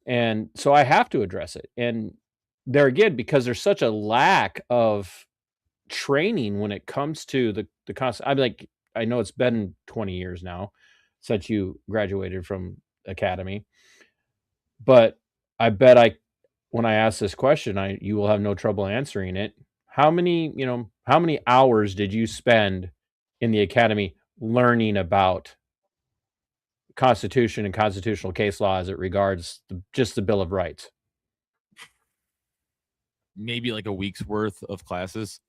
And so I have to address it. And there again, because there's such a lack of training when it comes to the concept. I know it's been 20 years now since you graduated from academy, but I bet when I ask this question, you will have no trouble answering it. How many hours did you spend in the academy learning about Constitution and constitutional case law as it regards just the Bill of Rights? Maybe like a week's worth of classes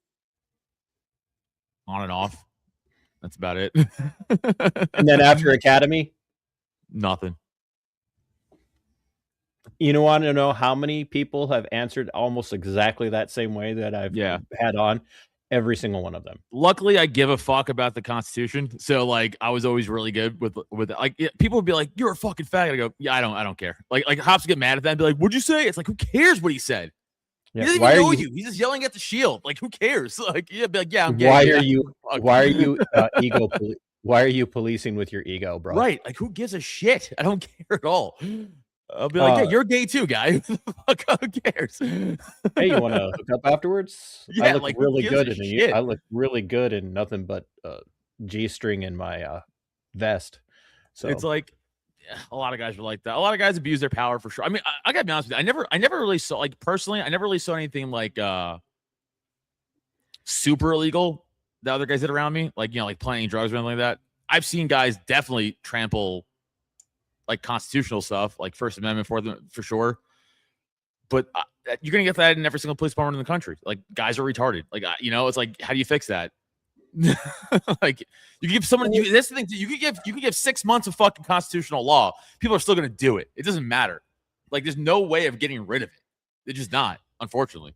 on and off. That's about it. And then after academy, nothing. You know, want to know how many people have answered almost exactly that same way that I've had on? Every single one of them. Luckily, I give a fuck about the Constitution, so like I was always really good with like people would be like, "You're a fucking faggot." I go, "Yeah, I don't care." Like cops get mad at that and be like, "What'd you say?" It's like, who cares what he said? Yeah. He doesn't even know you. He's just yelling at the shield. Like, who cares? Like, yeah, be like, yeah, I'm gay. Why yeah. are you? Why are you why are you policing with your ego, bro? Right? Like, who gives a shit? I don't care at all. I'll be like, yeah, you're gay too, guy. Who cares? Hey, you want to hook up afterwards? Yeah, I look like, really good in shit? I look really good in nothing but G-string in my vest. So it's like a lot of guys are like that. A lot of guys abuse their power for sure. I mean, I gotta be honest with you. I never really saw, like, personally, I never really saw anything like super illegal that other guys did around me, like, you know, like planting drugs or anything like that. I've seen guys definitely trample like constitutional stuff, like First Amendment for sure. But you're gonna get that in every single police department in the country. Like, guys are retarded. Like, you know, it's like, how do you fix that? Like, you can give someone. That's the thing. You could give 6 months of fucking constitutional law. People are still gonna do it. It doesn't matter. Like, there's no way of getting rid of it. They're just not, unfortunately.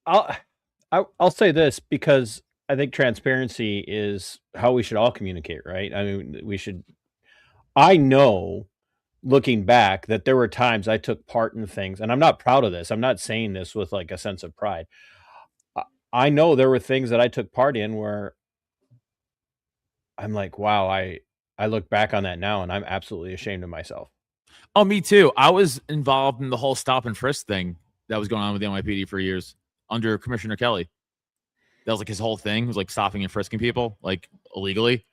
I'll say this, because I think transparency is how we should all communicate, right? I mean, I know, looking back, that there were times I took part in things, and I'm not proud of this. I'm not saying this with like a sense of pride. I know there were things that I took part in where I'm like, wow, I look back on that now and I'm absolutely ashamed of myself. Oh, me too. I was involved in the whole stop and frisk thing that was going on with the NYPD for years under Commissioner Kelly. That was like his whole thing, was like stopping and frisking people like illegally.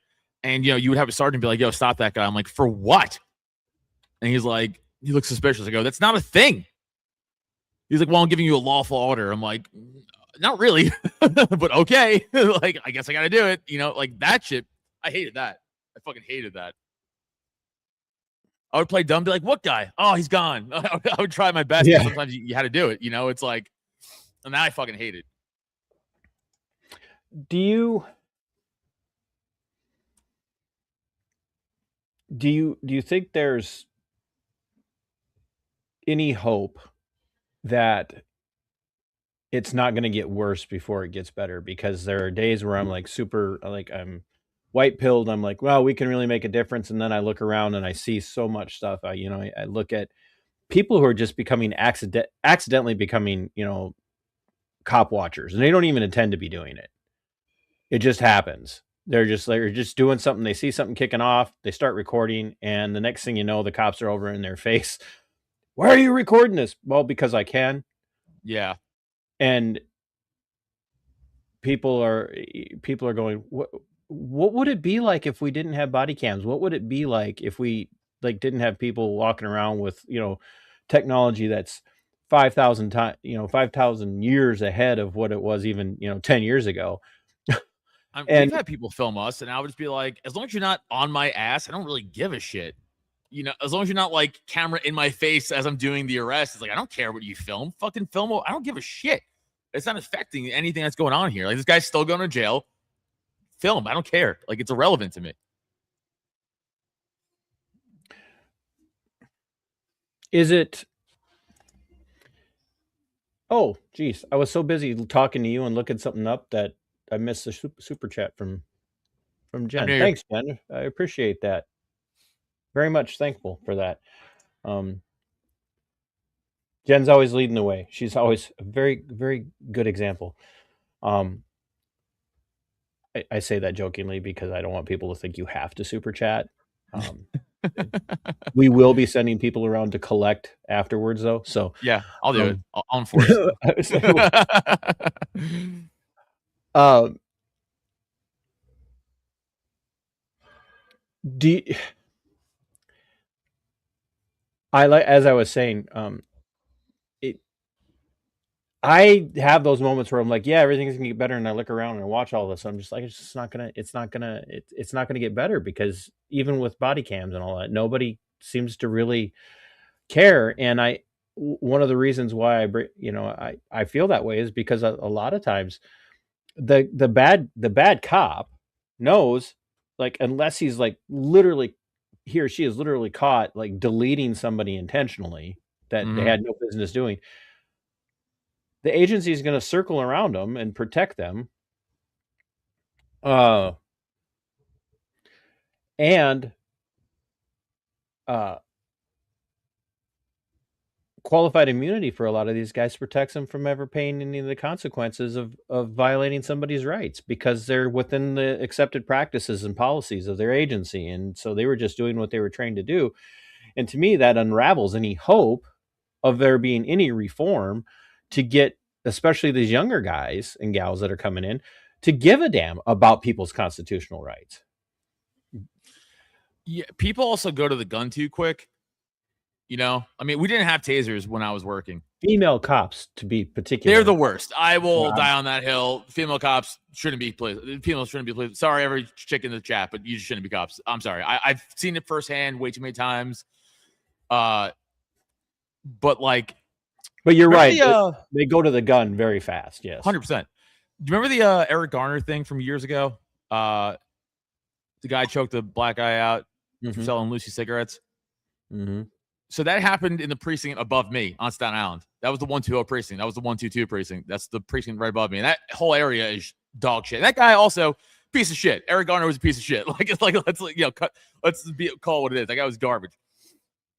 And, you know, you would have a sergeant be like, yo, stop that guy. I'm like, for what? And he's like, he looks suspicious. I go, that's not a thing. He's like, well, I'm giving you a lawful order. I'm like, not really, but okay. Like, I guess I got to do it. You know, like that shit. I hated that. I fucking hated that. I would play dumb, be like, what guy? Oh, he's gone. I would try my best. Yeah. Sometimes you had to do it. You know, it's like, and now I fucking hate it. Do you think there's any hope that it's not going to get worse before it gets better? Because there are days where I'm like I'm white pilled. I'm like, well, we can really make a difference. And then I look around and I see so much stuff. I look at people who are just becoming accidentally becoming, cop watchers, and they don't even intend to be doing it. It just happens. They're just doing something. They see something kicking off. They start recording. And the next thing you know, the cops are over in their face. Why are you recording this? Well, because I can. Yeah. And people are going, what would it be like if we didn't have body cams? What would it be like if we didn't have people walking around with, technology that's 5,000 years ahead of what it was even, 10 years ago. We've had people film us, and I would just be like, as long as you're not on my ass, I don't really give a shit. As long as you're not like camera in my face as I'm doing the arrest, it's like, I don't care what you film. Fucking film. I don't give a shit. It's not affecting anything that's going on here. Like, this guy's still going to jail. Film. I don't care. Like, it's irrelevant to me. Is it? Oh, geez. I was so busy talking to you and looking something up that I missed the super chat from Jen. Thanks, Jen. I appreciate that. Very much thankful for that. Jen's always leading the way. She's always a very, very good example. I say that jokingly because I don't want people to think you have to super chat. We will be sending people around to collect afterwards, though. So yeah, I'll do it. I'll enforce it. As I was saying, I have those moments where I'm like, yeah, everything's gonna get better, and I look around and I watch all this. I'm just like, it's not gonna get better, because even with body cams and all that, nobody seems to really care. And one of the reasons why I feel that way is because a lot of times the bad cop knows, like, unless he's like literally he or she is literally caught like deleting somebody intentionally that they had no business doing, the agency is going to circle around them and protect them. And qualified immunity for a lot of these guys protects them from ever paying any of the consequences of violating somebody's rights, because they're within the accepted practices and policies of their agency. And so they were just doing what they were trained to do. And to me, that unravels any hope of there being any reform to get, especially these younger guys and gals that are coming in, to give a damn about people's constitutional rights. Yeah, people also go to the gun too quick. You know, I mean, we didn't have tasers when I was working. Female cops, to be particular, they're the worst. I will die on that hill. Female cops shouldn't be pleased. Females shouldn't be pleased. Sorry, every chick in the chat, but you shouldn't be cops. I'm sorry. I've seen it firsthand way too many times. But like, but you're right. They go to the gun very fast. Yes, 100%. Do you remember the Eric Garner thing from years ago? The guy choked a black guy out for selling Lucy cigarettes. So that happened in the precinct above me on Staten Island. That was the 120 precinct. That was the 122 precinct. That's the precinct right above me. And that whole area is dog shit. And that guy also piece of shit. Eric Garner was a piece of shit. Like, it's like, let's call it what it is. That guy was garbage.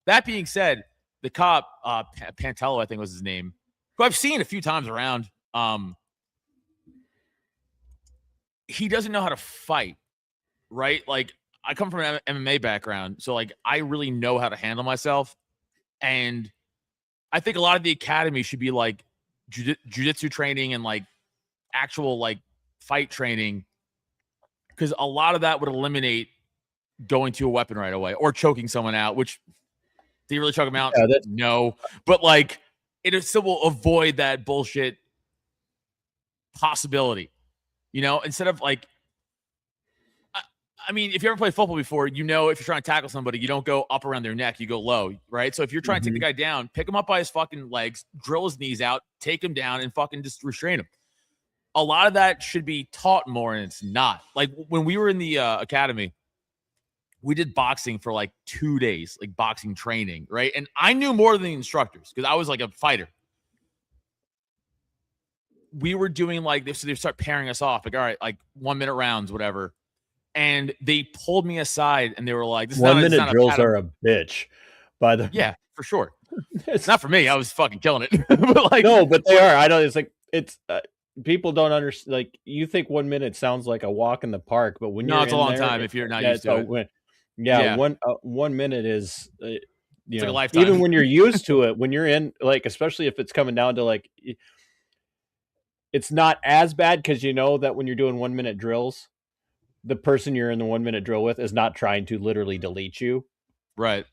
That being said, the cop, Pantello, I think was his name, who I've seen a few times around, he doesn't know how to fight, right? Like, I come from an MMA background, so like I really know how to handle myself. And I think a lot of the academy should be like jiu-jitsu training and like actual like fight training, because a lot of that would eliminate going to a weapon right away or choking someone out, which did you really choke them out? Yeah, no. But like it still will avoid that bullshit possibility, you know, instead of like, I mean, if you ever played football before, you know, if you're trying to tackle somebody, you don't go up around their neck, you go low, right? So if you're trying to take the guy down, pick him up by his fucking legs, drill his knees out, take him down, and fucking just restrain him. A lot of that should be taught more, and it's not. Like when we were in the academy, we did boxing for like 2 days, like boxing training, right? And I knew more than the instructors because I was like a fighter. We were doing like this, so they start pairing us off, like, all right, like 1 minute rounds, whatever. And they pulled me aside and they were like, this is 1 minute drills are a bitch. By the yeah, for sure. It's not for me. I was fucking killing it. But like, no, but they are. I know it's like people don't understand. Like you think 1 minute sounds like a walk in the park, but when you're it's a long time if you're not used to it. 1 minute is you know, like a lifetime. even when you're used to it, when you're in like, especially if it's coming down to like, it's not as bad because you know that when you're doing 1 minute drills, the person you're in the 1 minute drill with is not trying to literally delete you. Right.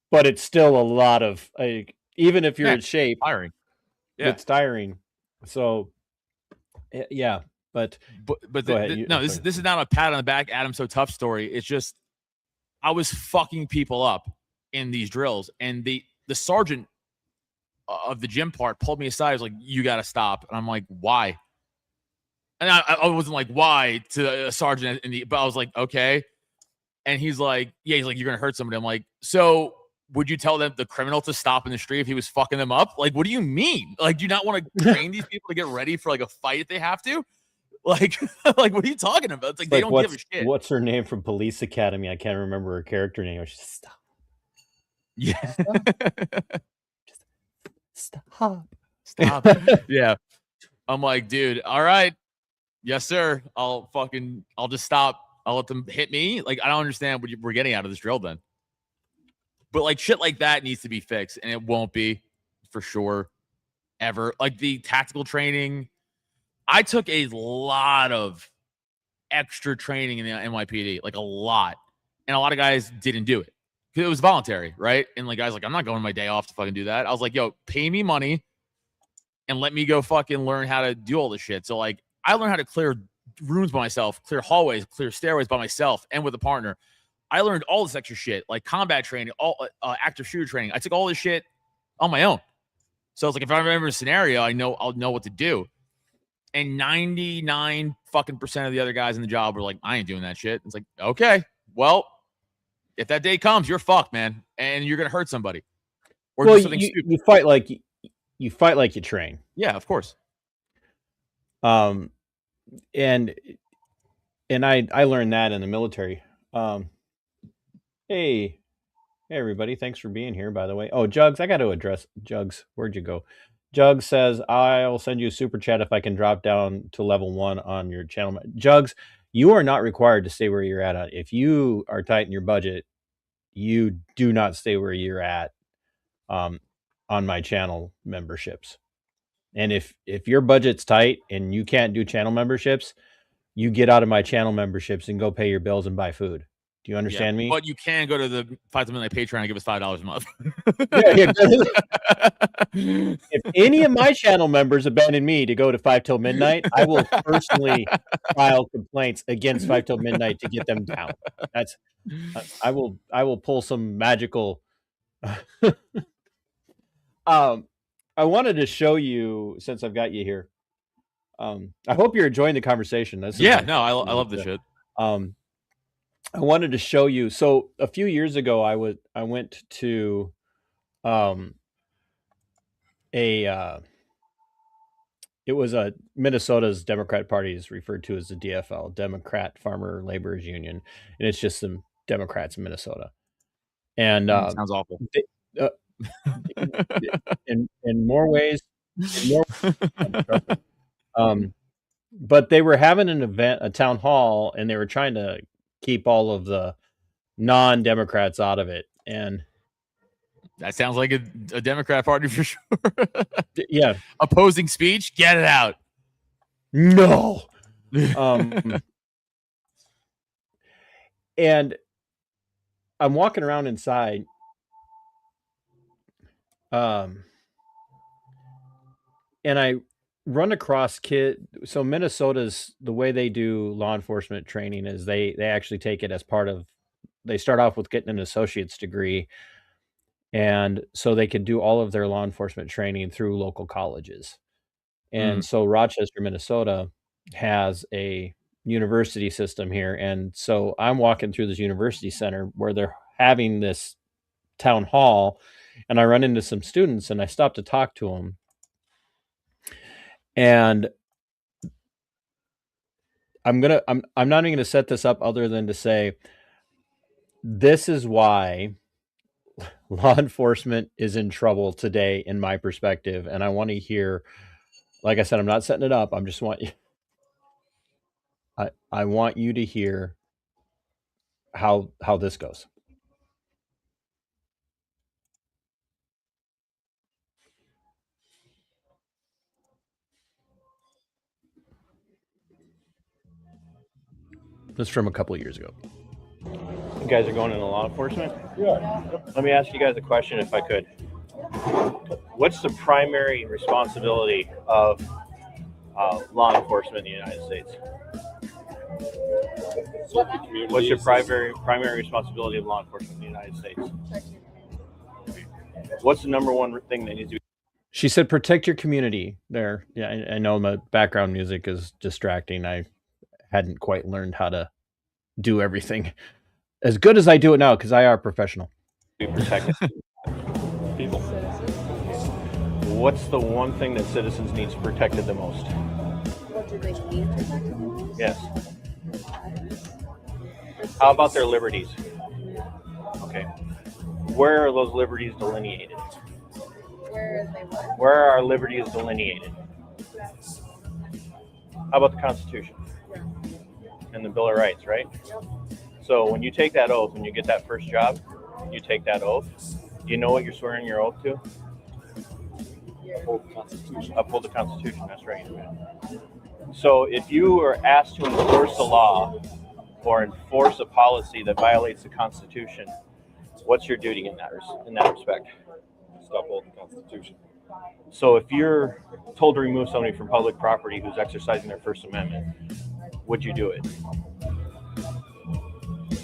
But it's still a lot of, like, even if you're in shape, tiring. Yeah. It's tiring. So, yeah. But go ahead. This is not a pat on the back, Adam So Tough story. It's just, I was fucking people up in these drills. And the sergeant of the gym part pulled me aside. He was like, you got to stop. And I'm like, why? And I wasn't like, why to a sergeant, but I was like, okay. And he's like, you're going to hurt somebody. I'm like, so would you tell the criminal to stop in the street if he was fucking them up? Like, what do you mean? Like, do you not want to train these people to get ready for like a fight if they have to? Like, like, what are you talking about? It's like, they don't give a shit. What's her name from Police Academy? I can't remember her character name. She's just stop. Yeah. Just stop. Yeah. I'm like, dude, all right. Yes, sir. I'll just stop. I'll let them hit me. Like, I don't understand what we're getting out of this drill then. But like shit like that needs to be fixed, and it won't be for sure ever. Like the tactical training, I took a lot of extra training in the NYPD, like a lot. And a lot of guys didn't do it because it was voluntary, right? And like guys like, I'm not going my day off to fucking do that. I was like, yo, pay me money and let me go fucking learn how to do all this shit. So like I learned how to clear rooms by myself, clear hallways, clear stairways by myself and with a partner. I learned all this extra shit, like combat training, all active shooter training. I took all this shit on my own. So it's like, if I remember a scenario, I'll know what to do. And 99% of the other guys in the job were like, I ain't doing that shit. It's like, okay, well, if that day comes, you're fucked, man, and you're gonna hurt somebody or Well, do something stupid. you fight like you train. Yeah, of course. And I learned that in the military. Hey everybody, thanks for being here, by the way. Oh, Jugs, I got to address Jugs. Where'd you go? Jugs says, I'll send you a super chat if I can drop down to level 1 on your channel. Jugs, you are not required to stay where you're at. If you are tight in your budget, you do not stay where you're at on my channel memberships. And if your budget's tight and you can't do channel memberships, you get out of my channel memberships and go pay your bills and buy food. Do you understand me? But you can go to the 5 Til Midnight Patreon and give us $5 a month. If any of my channel members abandon me to go to 5 Till Midnight, I will personally file complaints against 5 Till Midnight to get them down. I will pull some magical. I wanted to show you, since I've got you here. I hope you're enjoying the conversation. I love this shit. I wanted to show you. So a few years ago, I went to it was a Minnesota's Democrat Party is referred to as the DFL, Democrat Farmer Laborers Union, and it's just some Democrats in Minnesota. And sounds awful. In more ways, but they were having an event, a town hall, and they were trying to keep all of the non-Democrats out of it. And that sounds like a Democrat Party for sure. Yeah. Opposing speech, get it out. No. And I'm walking around inside. And I run across so Minnesota's, the way they do law enforcement training is they actually take it as part of, they start off with getting an associate's degree, and so they could do all of their law enforcement training through local colleges. And so Rochester, Minnesota has a university system here, and so I'm walking through this university center where they're having this town hall, and I run into some students and I stop to talk to them. And I'm not even gonna set this up other than to say this is why law enforcement is in trouble today, in my perspective. And I want to hear, like I said, I'm not setting it up. I want you to hear how this goes. This is from a couple of years ago. You guys are going into law enforcement? Yeah. Let me ask you guys a question, if I could. What's the primary responsibility of law enforcement in the United States? What's your primary responsibility of law enforcement in the United States? What's the number one thing that needs to be? She said, protect your community. There. Yeah, I know my background music is distracting. I hadn't quite learned how to do everything as good as I do it now, because I are a professional. Be protected. People. What's the one thing that citizens need protected the most? What do they need protected the most? Yes. How about their liberties? Okay. Where are those liberties delineated? Where are our liberties delineated? How about the Constitution? And the Bill of Rights, right? So when you take that oath, when you get that first job, you take that oath. Do you know what you're swearing your oath to? Uphold the Constitution. Uphold the Constitution, that's right. So if you are asked to enforce a law or enforce a policy that violates the Constitution, what's your duty in that respect? Stop holding the Constitution. So if you're told to remove somebody from public property who's exercising their First Amendment, would you do it?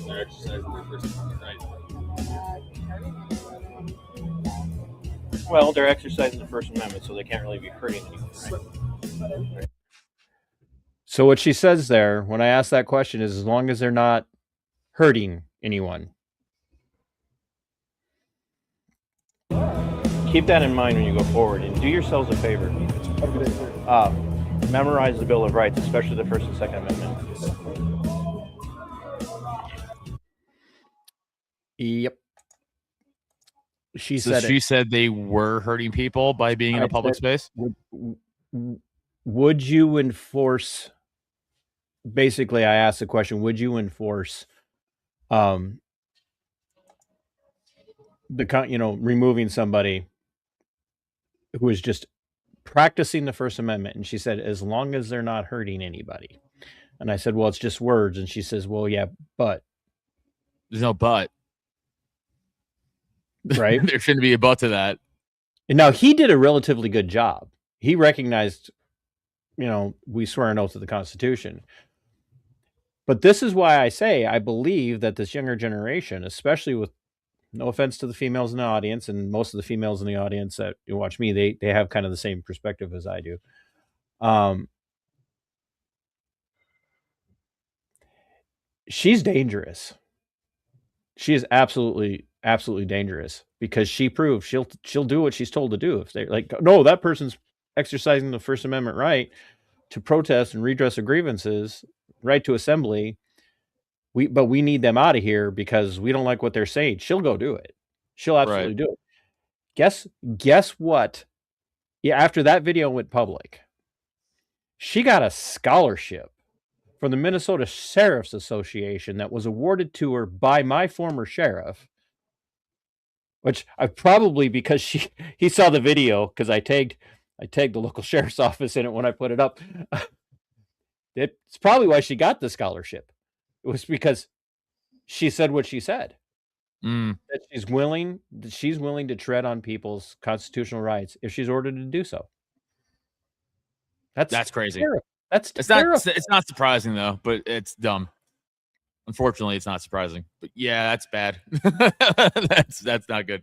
They're exercising their First Amendment right. Well, they're exercising the First Amendment, so they can't really be hurting anyone, right? So what she says there, when I ask that question, is as long as they're not hurting anyone, keep that in mind when you go forward, and do yourselves a favor. Have a good day, sir. Memorize the Bill of Rights, especially the First and Second Amendment. Yep. She So said she it. said they were hurting people by being in a public space. Would you enforce? Basically, I asked the question: would you enforce, removing somebody who is just practicing the First Amendment? And she said, as long as they're not hurting anybody. And I said, well, it's just words. And she says, well, yeah, but There's no but. right. There shouldn't be a but to that. And now he did a relatively good job. He recognized, we swear an oath to the Constitution. But this is why I say I believe that this younger generation, especially with no offense to the females in the audience, and most of the females in the audience that you watch me, they have kind of the same perspective as I do. She's dangerous. She is absolutely dangerous because she proved she'll do what she's told to do. If they're like, no, that person's exercising the First Amendment right to protest and redress their grievances, right to assembly. But we need them out of here because we don't like what they're saying. She'll go do it. She'll absolutely do it. Guess what? Yeah, after that video went public, she got a scholarship from the Minnesota Sheriff's Association that was awarded to her by my former sheriff, which I probably, because he saw the video, because I tagged the local sheriff's office in it when I put it up. It's probably why she got the scholarship. It was because she said what she said. That she's willing to tread on people's constitutional rights if she's ordered to do so. That's crazy. Terrible. That's terrible. It's not surprising though, but it's dumb. Unfortunately, it's not surprising. But yeah, that's bad. that's not good.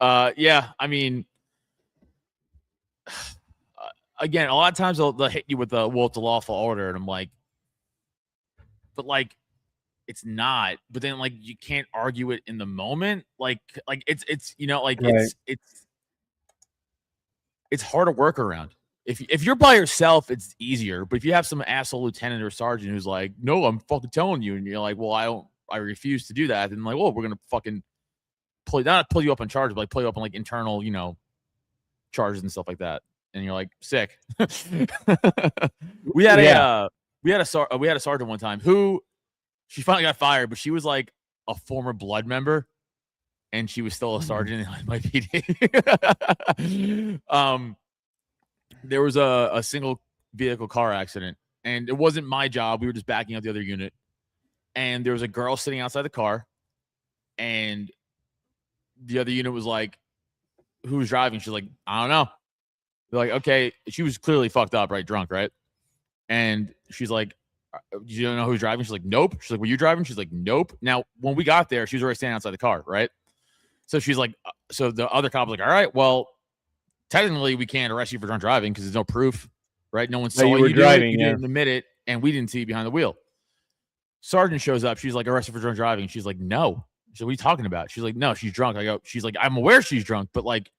Yeah, I mean, again, a lot of times they'll hit you with the it's a lawful order, and I'm like, but like, it's not. But then like you can't argue it in the moment. Like it's right. it's hard to work around. If you're by yourself, it's easier. But if you have some asshole lieutenant or sergeant who's like, no, I'm fucking telling you, and you're like, well, I refuse to do that, and like, well, we're gonna fucking not pull you up on charges, but like pull you up on like internal, charges and stuff like that. And you're like, sick. we had a sergeant one time who she finally got fired, but she was like a former blood member, and she was still a sergeant in NYPD. There was a single vehicle car accident, and it wasn't my job. We were just backing up the other unit, and there was a girl sitting outside the car, and the other unit was like, who was driving? She's like, I don't know. They're like, okay. She was clearly fucked up, right? Drunk, right? And she's like, you don't know who's driving? She's like, nope. She's like, were you driving? She's like, nope. Now, when we got there, she was already standing outside the car, right? So she's like, so the other cop was like, all right, well, technically we can't arrest you for drunk driving because there's no proof, right? No one saw you driving. You didn't admit it, and we didn't see you behind the wheel. Sergeant shows up. She's like, arrested for drunk driving. She's like, no. She's like, what are you talking about? She's like, no, she's drunk. I go, she's like, I'm aware she's drunk, but like,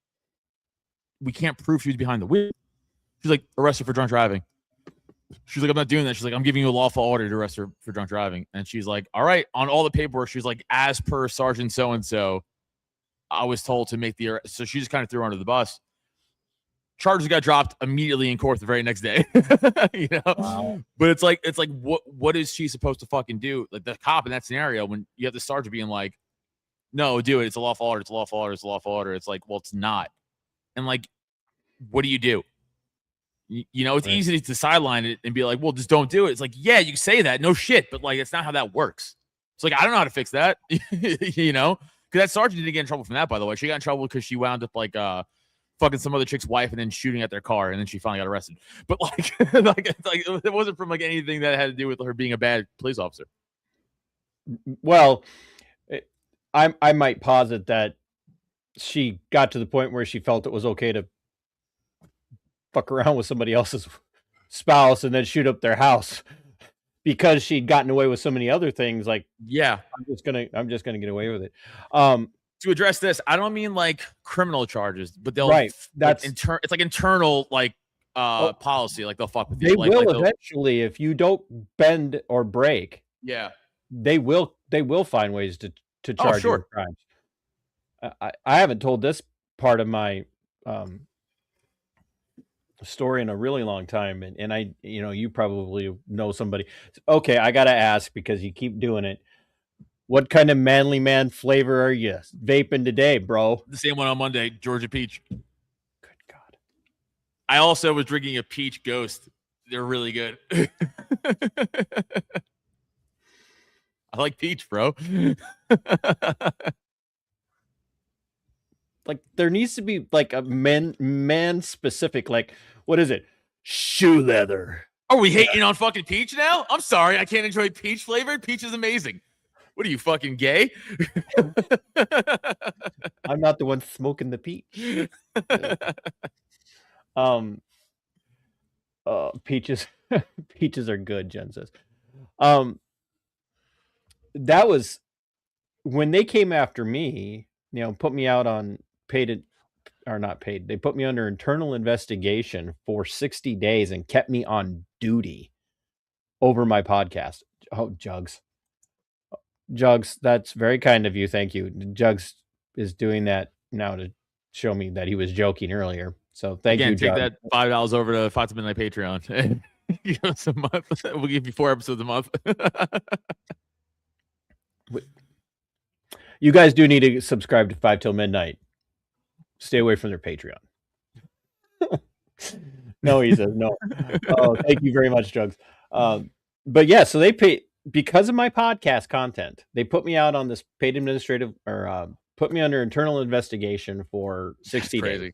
we can't prove she was behind the wheel. She's like, arrested for drunk driving. She's like, I'm not doing that. She's like, I'm giving you a lawful order to arrest her for drunk driving. And she's like, all right, on all the paperwork, she's like, as per Sergeant so-and-so, I was told to make the arrest. So she just kind of threw her under the bus. Charges got dropped immediately in court the very next day. Wow. But it's like what is she supposed to fucking do? Like the cop in that scenario, when you have the sergeant being like, no, do it. It's a lawful order. It's a lawful order. It's a lawful order. It's like, well, it's not. And like, what do? It's easy to sideline it and be like, well, just don't do it. It's like, yeah, you can say that. No shit. But like, it's not how that works. It's like, I don't know how to fix that. Because that sergeant didn't get in trouble from that, by the way. She got in trouble because she wound up like fucking some other chick's wife and then shooting at their car, and then she finally got arrested. But like, it wasn't from like anything that had to do with her being a bad police officer. Well, I might posit that she got to the point where she felt it was okay to fuck around with somebody else's spouse and then shoot up their house because she'd gotten away with so many other things. Like, yeah, I'm just gonna get away with it. to address this, I don't mean like criminal charges, but they'll Right. like, That's it's like internal like policy. Like they'll fuck with you. they Like, will they'll- eventually, if you don't bend or break, yeah. they will find ways to charge you sure. with crimes. I haven't told this part of my story in a really long time, and I, you probably know somebody. Okay, I gotta ask because you keep doing it. What kind of manly man flavor are you vaping today, bro? The same one on Monday, Georgia Peach. Good God. I also was drinking a Peach Ghost. They're really good. I like peach, bro. Like there needs to be like a man specific, like, what is it? Shoe leather. Are we hating on fucking peach now? I'm sorry, I can't enjoy peach flavored. Peach is amazing. What are you, fucking gay? I'm not the one smoking the peach. Peaches peaches are good, Jen says. That was when they came after me, put me out on paid or not paid. They put me under internal investigation for 60 days and kept me on duty over my podcast. Oh, Jugs, that's very kind of you. Thank you. Jugs is doing that now to show me that he was joking earlier. So thank you, take Jugs. that $5 over to Til Midnight Patreon. Give us a month. We'll give you 4 episodes a month. You guys do need to subscribe to 5 Till Midnight. Stay away from their Patreon. No, he says no. Oh, thank you very much, Jugs. But yeah, so they pay because of my podcast content. They put me out on this paid administrative or put me under internal investigation for 60 days.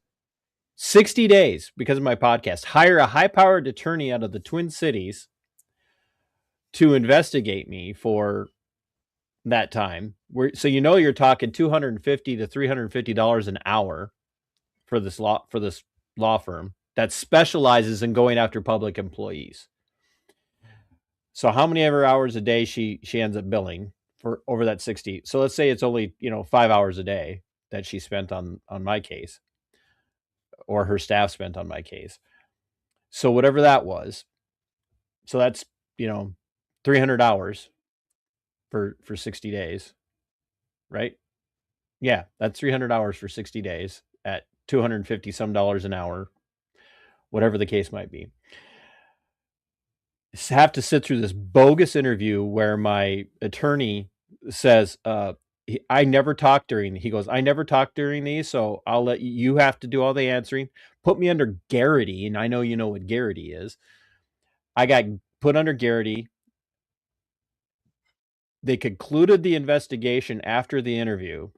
60 days because of my podcast. Hire a high-powered attorney out of the Twin Cities to investigate me for that time. So you're talking $250 to $350 an hour for this law firm that specializes in going after public employees. So how many ever hours a day she ends up billing for over that 60? So let's say it's only 5 hours a day that she spent on my case, or her staff spent on my case. So whatever that was, so that's 300 hours for 60 days, right? Yeah, that's 300 hours for 60 days at $250 some an hour, whatever the case might be. Have to sit through this bogus interview where my attorney says, I never talked during. He goes, I never talked during these, so I'll let you have to do all the answering. Put me under Garrity, and I know you know what Garrity is. I got put under Garrity. They concluded the investigation after the interview,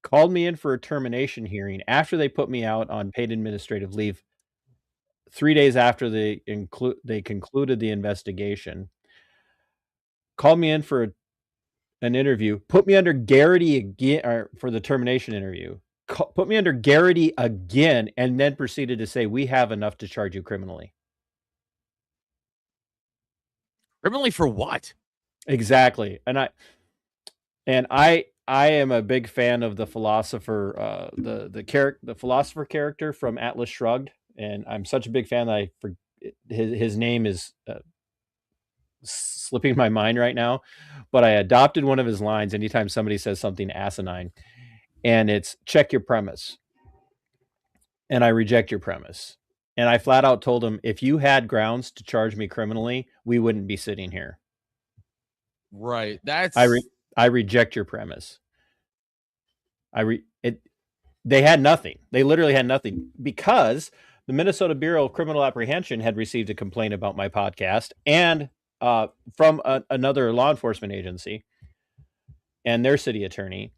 called me in for a termination hearing after they put me out on paid administrative leave 3 days after they concluded the investigation, called me in for an interview, put me under Garrity again, or for the termination interview, put me under Garrity again, and then proceeded to say, we have enough to charge you criminally. Criminally for what? Exactly. And I am a big fan of the philosopher, the philosopher character from Atlas Shrugged, and I'm such a big fan that his name is slipping my mind right now, but I adopted one of his lines anytime somebody says something asinine, and it's check your premise. And I reject your premise. And I flat out told him, if you had grounds to charge me criminally, we wouldn't be sitting here. Right. That's I reject your premise. They had nothing. They literally had nothing, because the Minnesota Bureau of Criminal Apprehension had received a complaint about my podcast, and from another law enforcement agency and their city attorney,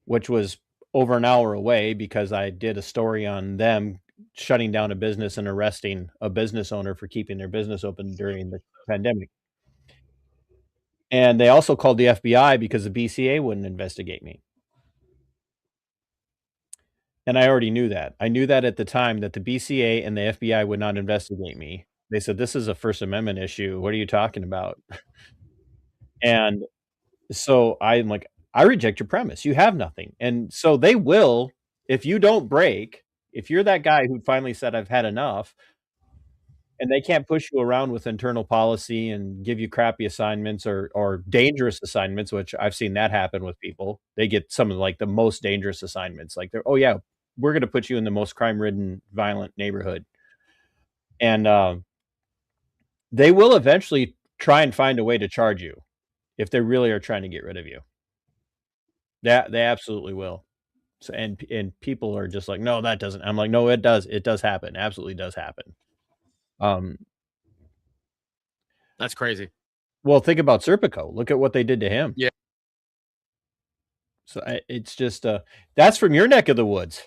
which was over an hour away, because I did a story on them shutting down a business and arresting a business owner for keeping their business open during the pandemic. And they also called the FBI because the BCA wouldn't investigate me. And I already knew that. I knew that at the time, that the BCA and the FBI would not investigate me. They said, this is a First Amendment issue. What are you talking about? And so I'm like, I reject your premise. You have nothing. And so they will, if you don't break, if you're that guy who finally said, I've had enough, and they can't push you around with internal policy and give you crappy assignments or dangerous assignments, which I've seen that happen with people. They get some of like the most dangerous assignments. Like they're, oh yeah, we're going to put you in the most crime-ridden, violent neighborhood. And they will eventually try and find a way to charge you if they really are trying to get rid of you. They absolutely will. So, and people are just like, no, that doesn't. I'm like, no, it does. It does happen. Absolutely does happen. That's crazy. Well, think about Serpico. Look at what they did to him. Yeah. So it's just that's from your neck of the woods.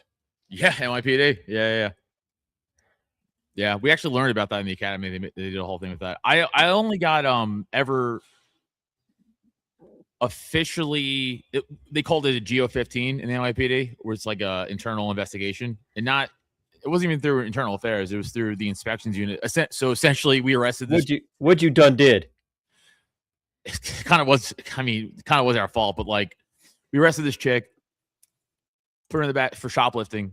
Yeah, NYPD. Yeah. We actually learned about that in the academy. They did a whole thing with that. I only got ever officially they called it a GO15 in the NYPD, where it's like a internal investigation, and it wasn't even through internal affairs. It was through the inspections unit. So essentially, we arrested this. What you done did? It kind of was. I mean, kind of was our fault, but like, we arrested this chick, put her in the back for shoplifting,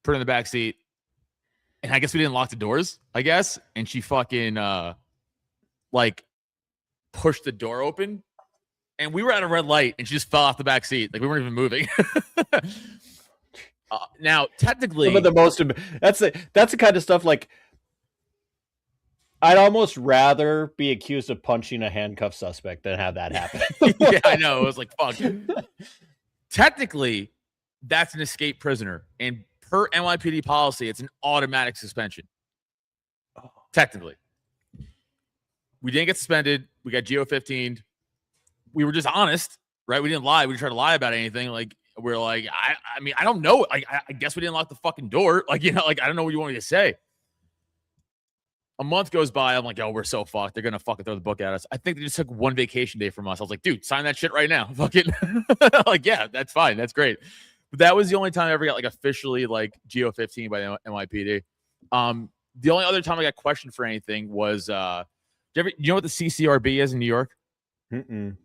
put her in the back seat, and I guess we didn't lock the doors. I guess, and she fucking like pushed the door open, and we were at a red light, and she just fell off the back seat. Like we weren't even moving. Now, technically, some of the most that's the kind of stuff like I'd almost rather be accused of punching a handcuffed suspect than have that happen. Yeah, I know. It was like, fuck. Technically, that's an escaped prisoner, and per NYPD policy, it's an automatic suspension. Technically, we didn't get suspended. We got GO15. We were just honest, right? We didn't lie. We didn't try to lie about anything. Like, we're like, I mean, I don't know. I guess we didn't lock the fucking door. Like, you know, like, I don't know what you want me to say. A month goes by. I'm like, oh, we're so fucked. They're going to fucking throw the book at us. I think they just took one vacation day from us. I was like, dude, sign that shit right now. Fucking like, yeah, that's fine. That's great. But that was the only time I ever got like officially like GO15 by the NYPD. The only other time I got questioned for anything was, you know what the CCRB is in New York? Mm-mm.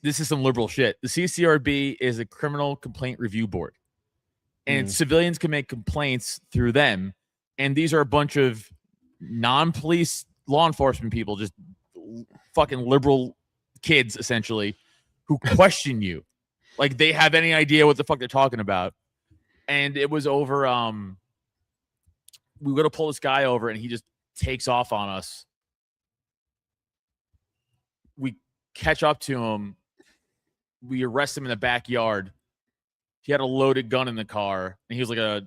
This is some liberal shit. The CCRB is a criminal complaint review board, and civilians can make complaints through them. And these are a bunch of non-police law enforcement people, just fucking liberal kids, essentially, who question you. Like they have any idea what the fuck they're talking about. And it was over, we were going to pull this guy over, and he just takes off on us. We catch up to him. We arrest him in the backyard. He had a loaded gun in the car, and he was like I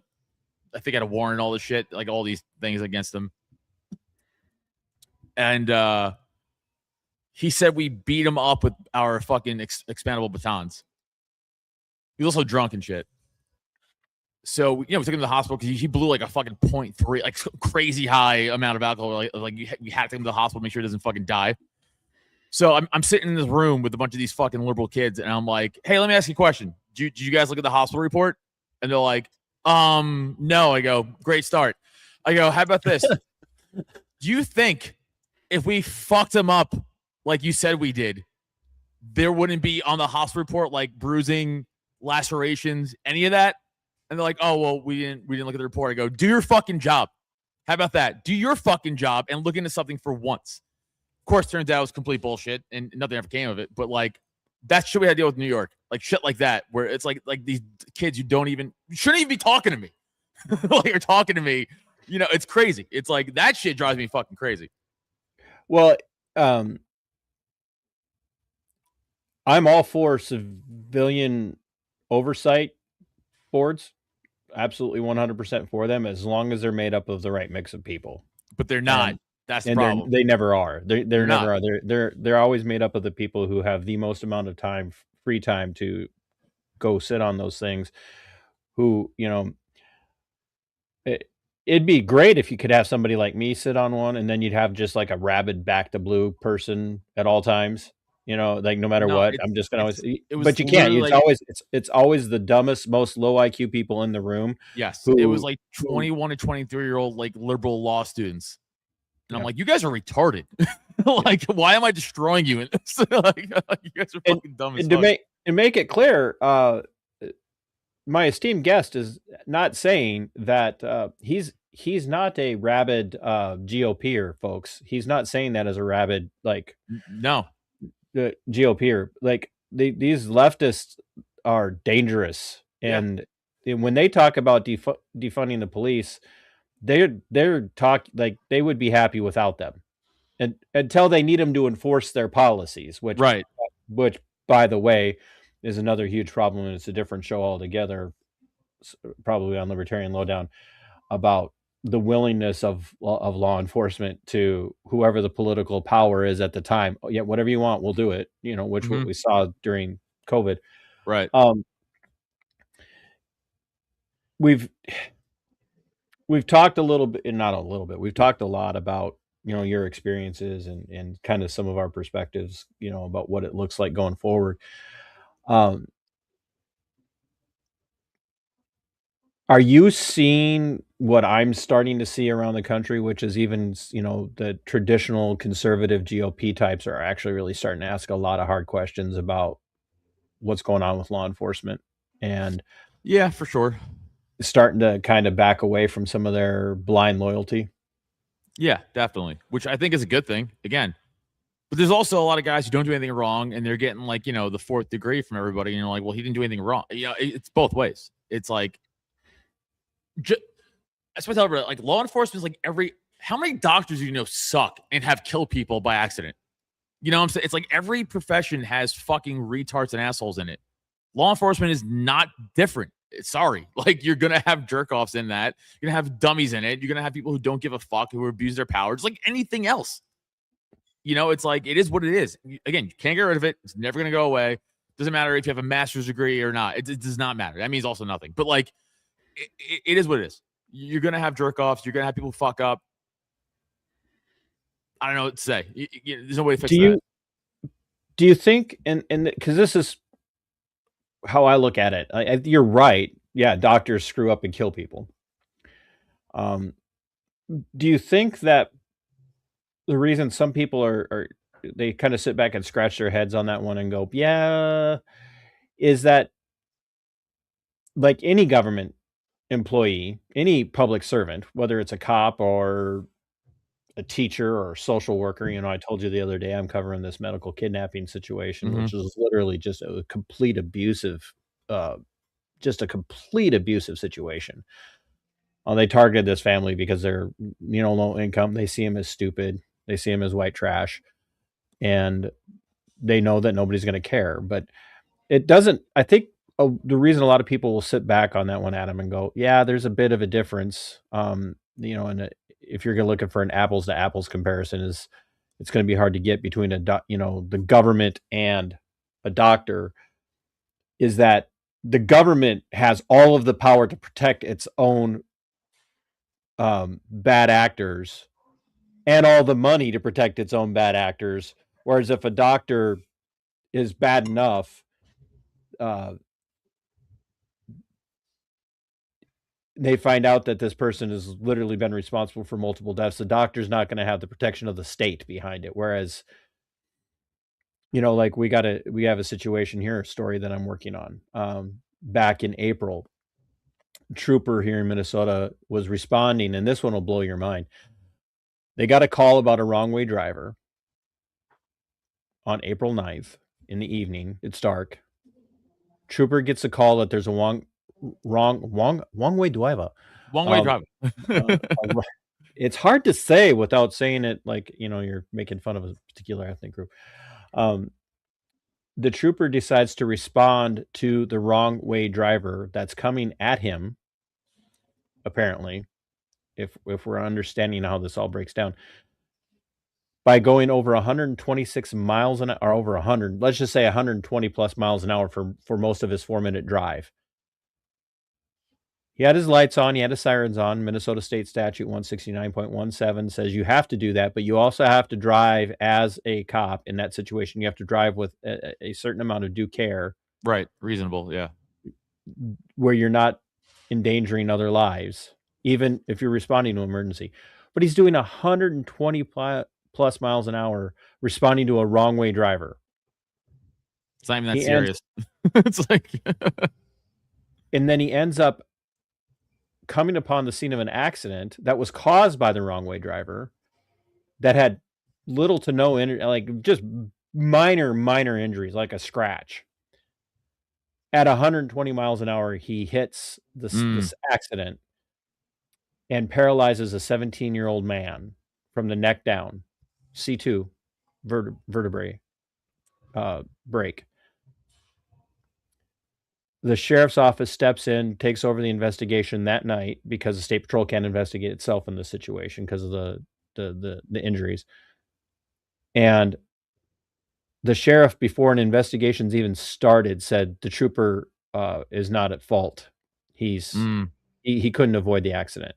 think had a warrant, all this shit, like all these things against him. And he said we beat him up with our fucking expandable batons. He was also drunk and shit. So, you know, we took him to the hospital because he blew like a fucking 0.3, like crazy high amount of alcohol. Like you had to take him to the hospital, make sure he doesn't fucking die. So I'm sitting in this room with a bunch of these fucking liberal kids, and I'm like, hey, let me ask you a question. Did you guys look at the hospital report? And they're like, no. I go, great start. I go, how about this? Do you think if we fucked him up like you said we did, there wouldn't be on the hospital report like bruising, lacerations, any of that? And they're like, oh, well, we didn't look at the report. I go, do your fucking job. How about that? Do your fucking job and look into something for once. Of course, turns out it was complete bullshit and nothing ever came of it. But like, that's shit we had to deal with in New York. Like shit like that, where it's like these kids you shouldn't even be talking to me. Like you're talking to me. You know, it's crazy. It's like that shit drives me fucking crazy. Well, I'm all for civilian oversight boards. Absolutely 100% for them, as long as they're made up of the right mix of people. But they're not. That's the problem. They never are. They never are. They're always made up of the people who have the most amount of time, free time to go sit on those things. Who, you know, it'd be great if you could have somebody like me sit on one, and then you'd have just like a rabid back to blue person at all times. You know, like no matter what, I'm just gonna always. But you can't. It's always the dumbest, most low IQ people in the room. Yes, it was like 21 to 23-year-old like liberal law students. And I'm like, you guys are retarded. Like, why am I destroying you? Like, you guys are fucking dumb as fuck. To make it clear, my esteemed guest is not saying that he's not a rabid GOPer, folks. He's not saying that as a rabid no GOPer. Like these leftists are dangerous, and when they talk about defunding the police, they're talk like they would be happy without them, and until they need them to enforce their policies, which by the way is another huge problem, and it's a different show altogether, probably on Libertarian Lowdown, about the willingness of law enforcement to whoever the political power is at the time. Yeah, whatever you want, we'll do it. Which what we saw during COVID. Right. We've talked a little bit, not a little bit. We've talked a lot about your experiences and kind of some of our perspectives, about what it looks like going forward. Are you seeing what I'm starting to see around the country, which is even, the traditional conservative GOP types are actually really starting to ask a lot of hard questions about what's going on with law enforcement, and yeah, for sure, starting to kind of back away from some of their blind loyalty? Yeah, definitely, which I think is a good thing, again. But there's also a lot of guys who don't do anything wrong, and they're getting the fourth degree from everybody, and you're like, well, he didn't do anything wrong. It's both ways. It's like, that's what I tell everybody. Like, law enforcement is like how many doctors do you know suck and have killed people by accident? You know what I'm saying? It's like every profession has fucking retards and assholes in it. Law enforcement is not different. Sorry. Like, you're going to have jerk-offs in that. You're going to have dummies in it. You're going to have people who don't give a fuck, who abuse their power. It's like anything else. It's like, it is what it is. Again, you can't get rid of it. It's never going to go away. Doesn't matter if you have a master's degree or not. It does not matter. That means also nothing. But like, it is what it is. You're going to have jerk-offs. You're going to have people fuck up. I don't know what to say. There's no way to fix that. Do you think, and because this is how I look at it, you're right. Yeah, doctors screw up and kill people. Do you think that the reason some people are they kind of sit back and scratch their heads on that one and go, yeah, is that like any government employee, any public servant, whether it's a cop or a teacher or a social worker, I told you the other day I'm covering this medical kidnapping situation, which is literally just a complete abusive situation. They targeted this family because they're, low income. They see him as stupid. They see him as white trash, and they know that nobody's going to care. But it doesn't. I think the reason a lot of people will sit back on that one, Adam, and go, yeah, there's a bit of a difference. And if you're looking for an apples to apples comparison, it's going to be hard to get between the government and a doctor, is that the government has all of the power to protect its own bad actors and all the money to protect its own bad actors. Whereas if a doctor is bad enough, they find out that this person has literally been responsible for multiple deaths, the doctor's not going to have the protection of the state behind it. Whereas, like we have a situation here, a story that I'm working on. Back in April, a trooper here in Minnesota was responding, and this one will blow your mind. They got a call about a wrong way driver on April 9th in the evening. It's dark. Trooper gets a call that there's a wrong way driver. Wrong way driver. It's hard to say without saying it like, you're making fun of a particular ethnic group. The trooper decides to respond to the wrong way driver that's coming at him, apparently, if we're understanding how this all breaks down, by going over 126 miles an hour, or over 100, let's just say 120 plus miles an hour for most of his 4-minute drive. He had his lights on. He had his sirens on. Minnesota State Statute 169.17 says you have to do that, but you also have to drive as a cop in that situation. You have to drive with a certain amount of due care. Right. Reasonable. Yeah. Where you're not endangering other lives, even if you're responding to an emergency. but he's doing 120 plus miles an hour responding to a wrong way driver. It's not even that He serious. It's like, and then he ends up coming upon the scene of an accident that was caused by the wrong way driver that had little to no like just minor injuries, like a scratch. At 120 miles an hour, he hits this accident and paralyzes a 17-year-old man from the neck down, C2 vertebrae break. The sheriff's office steps in, takes over the investigation that night because the state patrol can't investigate itself in this situation because of the injuries. And the sheriff, before an investigation's even started, said the trooper is not at fault. He couldn't avoid the accident.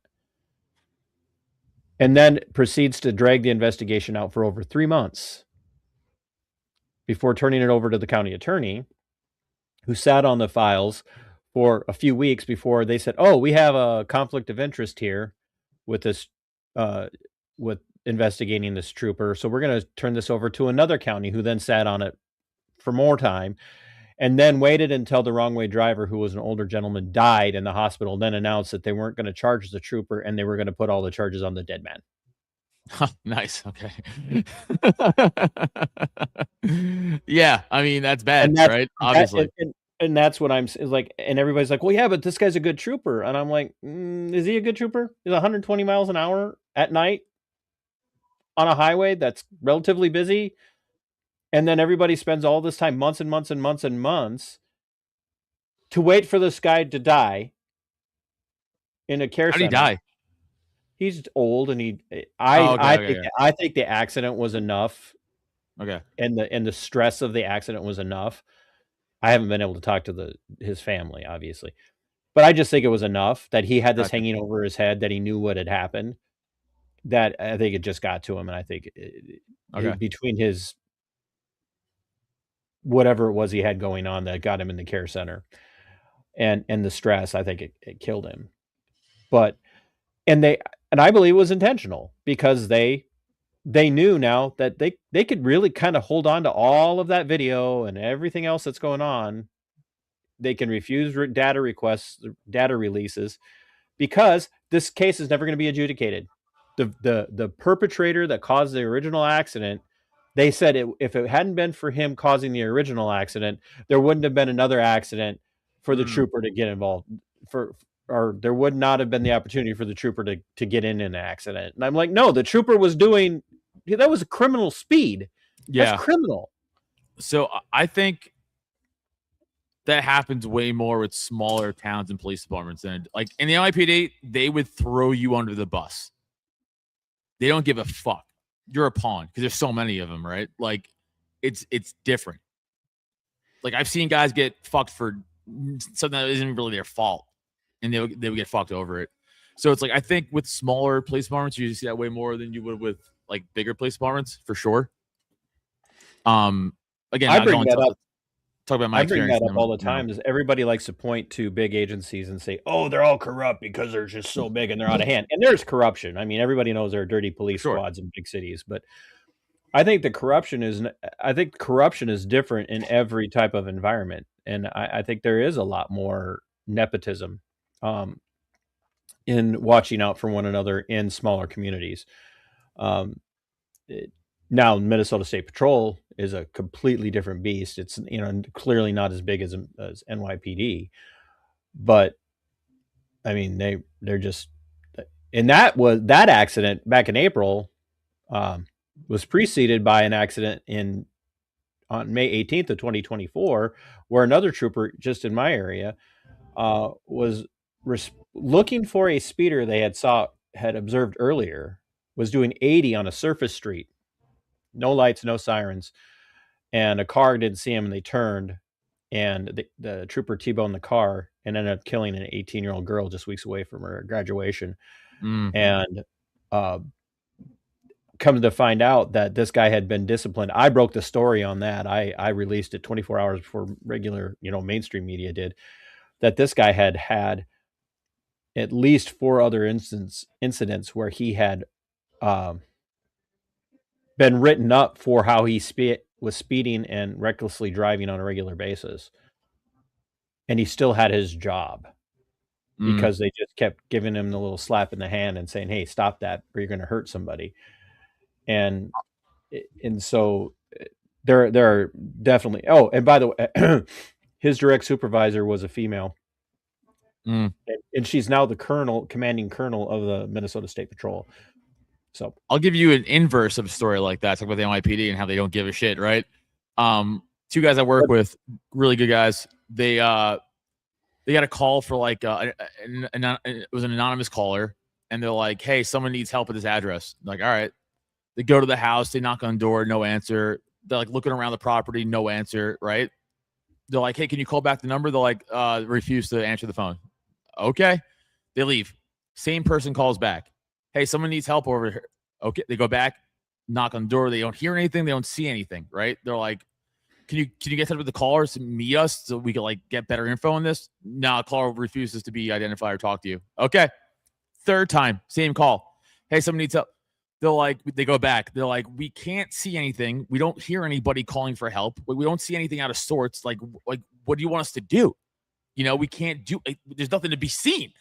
And then proceeds to drag the investigation out for over 3 months before turning it over to the county attorney, who sat on the files for a few weeks before they said, "Oh, we have a conflict of interest here with this, with investigating this trooper. So we're going to turn this over to another county," who then sat on it for more time and then waited until the wrong way driver, who was an older gentleman, died in the hospital, then announced that they weren't going to charge the trooper and they were going to put all the charges on the dead man. Nice. Okay. Yeah. I mean, that's bad, right? Obviously. And that's what I'm like, and everybody's like, "Well, yeah, but this guy's a good trooper." And I'm like, is he a good trooper? He's 120 miles an hour at night on a highway that's relatively busy. And then everybody spends all this time, months and months and months and months, to wait for this guy to die in a care center. How did he die? He's old, and I think the accident was enough. Okay. And the stress of the accident was enough. I haven't been able to talk to his family, obviously, but I just think it was enough that he had this hanging over his head, that he knew what had happened, that I think it just got to him. And I think between his whatever it was he had going on that got him in the care center and the stress, I think it killed him. And I believe it was intentional, because they knew now that they could really kind of hold on to all of that video and everything else that's going on. They can refuse data requests, data releases, because this case is never going to be adjudicated. The perpetrator that caused the original accident, they said if it hadn't been for him causing the original accident, there wouldn't have been another accident for the trooper to get involved, or there would not have been the opportunity for the trooper to get in an accident. And I'm like, no, the trooper was that was a criminal speed. Yeah. That's criminal. So I think that happens way more with smaller towns and police departments. And like in the NYPD, they would throw you under the bus. They don't give a fuck. You're a pawn, because there's so many of them, right? Like it's different. Like I've seen guys get fucked for something that isn't really their fault, and they would get fucked over it. So it's like, I think with smaller police departments, you see that way more than you would with like bigger police departments, for sure. Again, I bring that up. Talk about my experience. I bring that up all the time. Is everybody likes to point to big agencies and say, "Oh, they're all corrupt because they're just so big and they're out of hand." And there's corruption. I mean, everybody knows there are dirty police squads in big cities, but I think corruption is different in every type of environment, and I think there is a lot more nepotism in watching out for one another in smaller communities. Now, Minnesota State Patrol is a completely different beast. It's clearly not as big as NYPD, but I mean they're just, and that accident back in April was preceded by an accident on May 18th of 2024, where another trooper just in my area was looking for a speeder they had observed earlier, was doing 80 on a surface street. No lights, no sirens, and a car didn't see him, and they turned, and the trooper T-boned the car and ended up killing an 18-year-old girl just weeks away from her graduation. And come to find out that this guy had been disciplined. I broke the story on that. I released it 24 hours before regular, mainstream media did, that this guy had at least 4 other incidents where he had been written up for how he was speeding and recklessly driving on a regular basis, and he still had his job because they just kept giving him the little slap in the hand and saying, "Hey, stop that, or you're going to hurt somebody." And so there are definitely. Oh, and by the way, his direct supervisor was a female, and she's now the commanding colonel of the Minnesota State Patrol. So I'll give you an inverse of a story like that. Talk about the NYPD and how they don't give a shit, right? Two guys I work with, really good guys. They got a call for like it was an anonymous caller, and they're like, "Hey, someone needs help at this address." I'm like, all right. They go to the house, they knock on the door, no answer. They're like looking around the property, no answer, right? They're like, "Hey, can you call back the number?" They're like, refuse to answer the phone. Okay. They leave. Same person calls back. "Hey, someone needs help over here." Okay. They go back, knock on the door. They don't hear anything. They don't see anything, right? They're like, Can you get in touch with the callers to meet us so we can like get better info on this?" "No, caller refuses to be identified or talk to you." Okay. Third time, same call. "Hey, someone needs help." They go back. They're like, "We can't see anything. We don't hear anybody calling for help. We don't see anything out of sorts. Like, what do you want us to do? We can't do. There's nothing to be seen."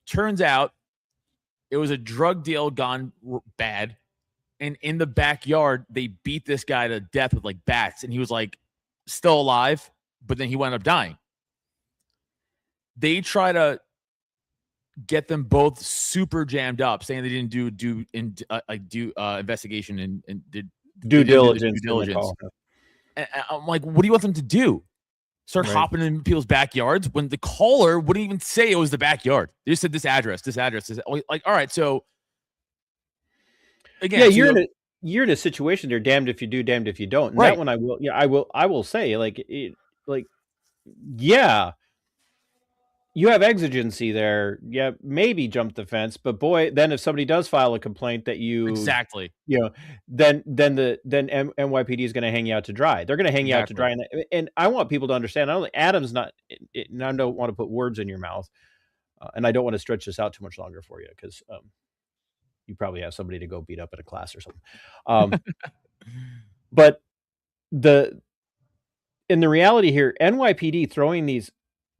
Turns out, it was a drug deal gone bad. And in the backyard, they beat this guy to death with like bats, and he was like still alive, but then he wound up dying. They try to get them both super jammed up, saying they didn't do investigation and did due diligence. And I'm like, what do you want them to do? Start hopping in people's backyards when the caller wouldn't even say it was the backyard. They just said this address. Like, all right, so. Again, yeah, you're in a situation. They're damned if you do, damned if you don't. And right. That one, I will say, yeah, you have exigency there. Yeah, maybe jump the fence, but boy, then if somebody does file a complaint that you exactly, then NYPD is going to hang you out to dry. They're going to hang you out to dry, and I want people to understand. Adam's not. And I don't want to put words in your mouth, and I don't want to stretch this out too much longer for you because. You probably have somebody to go beat up at a class or something. But in the reality here, NYPD throwing these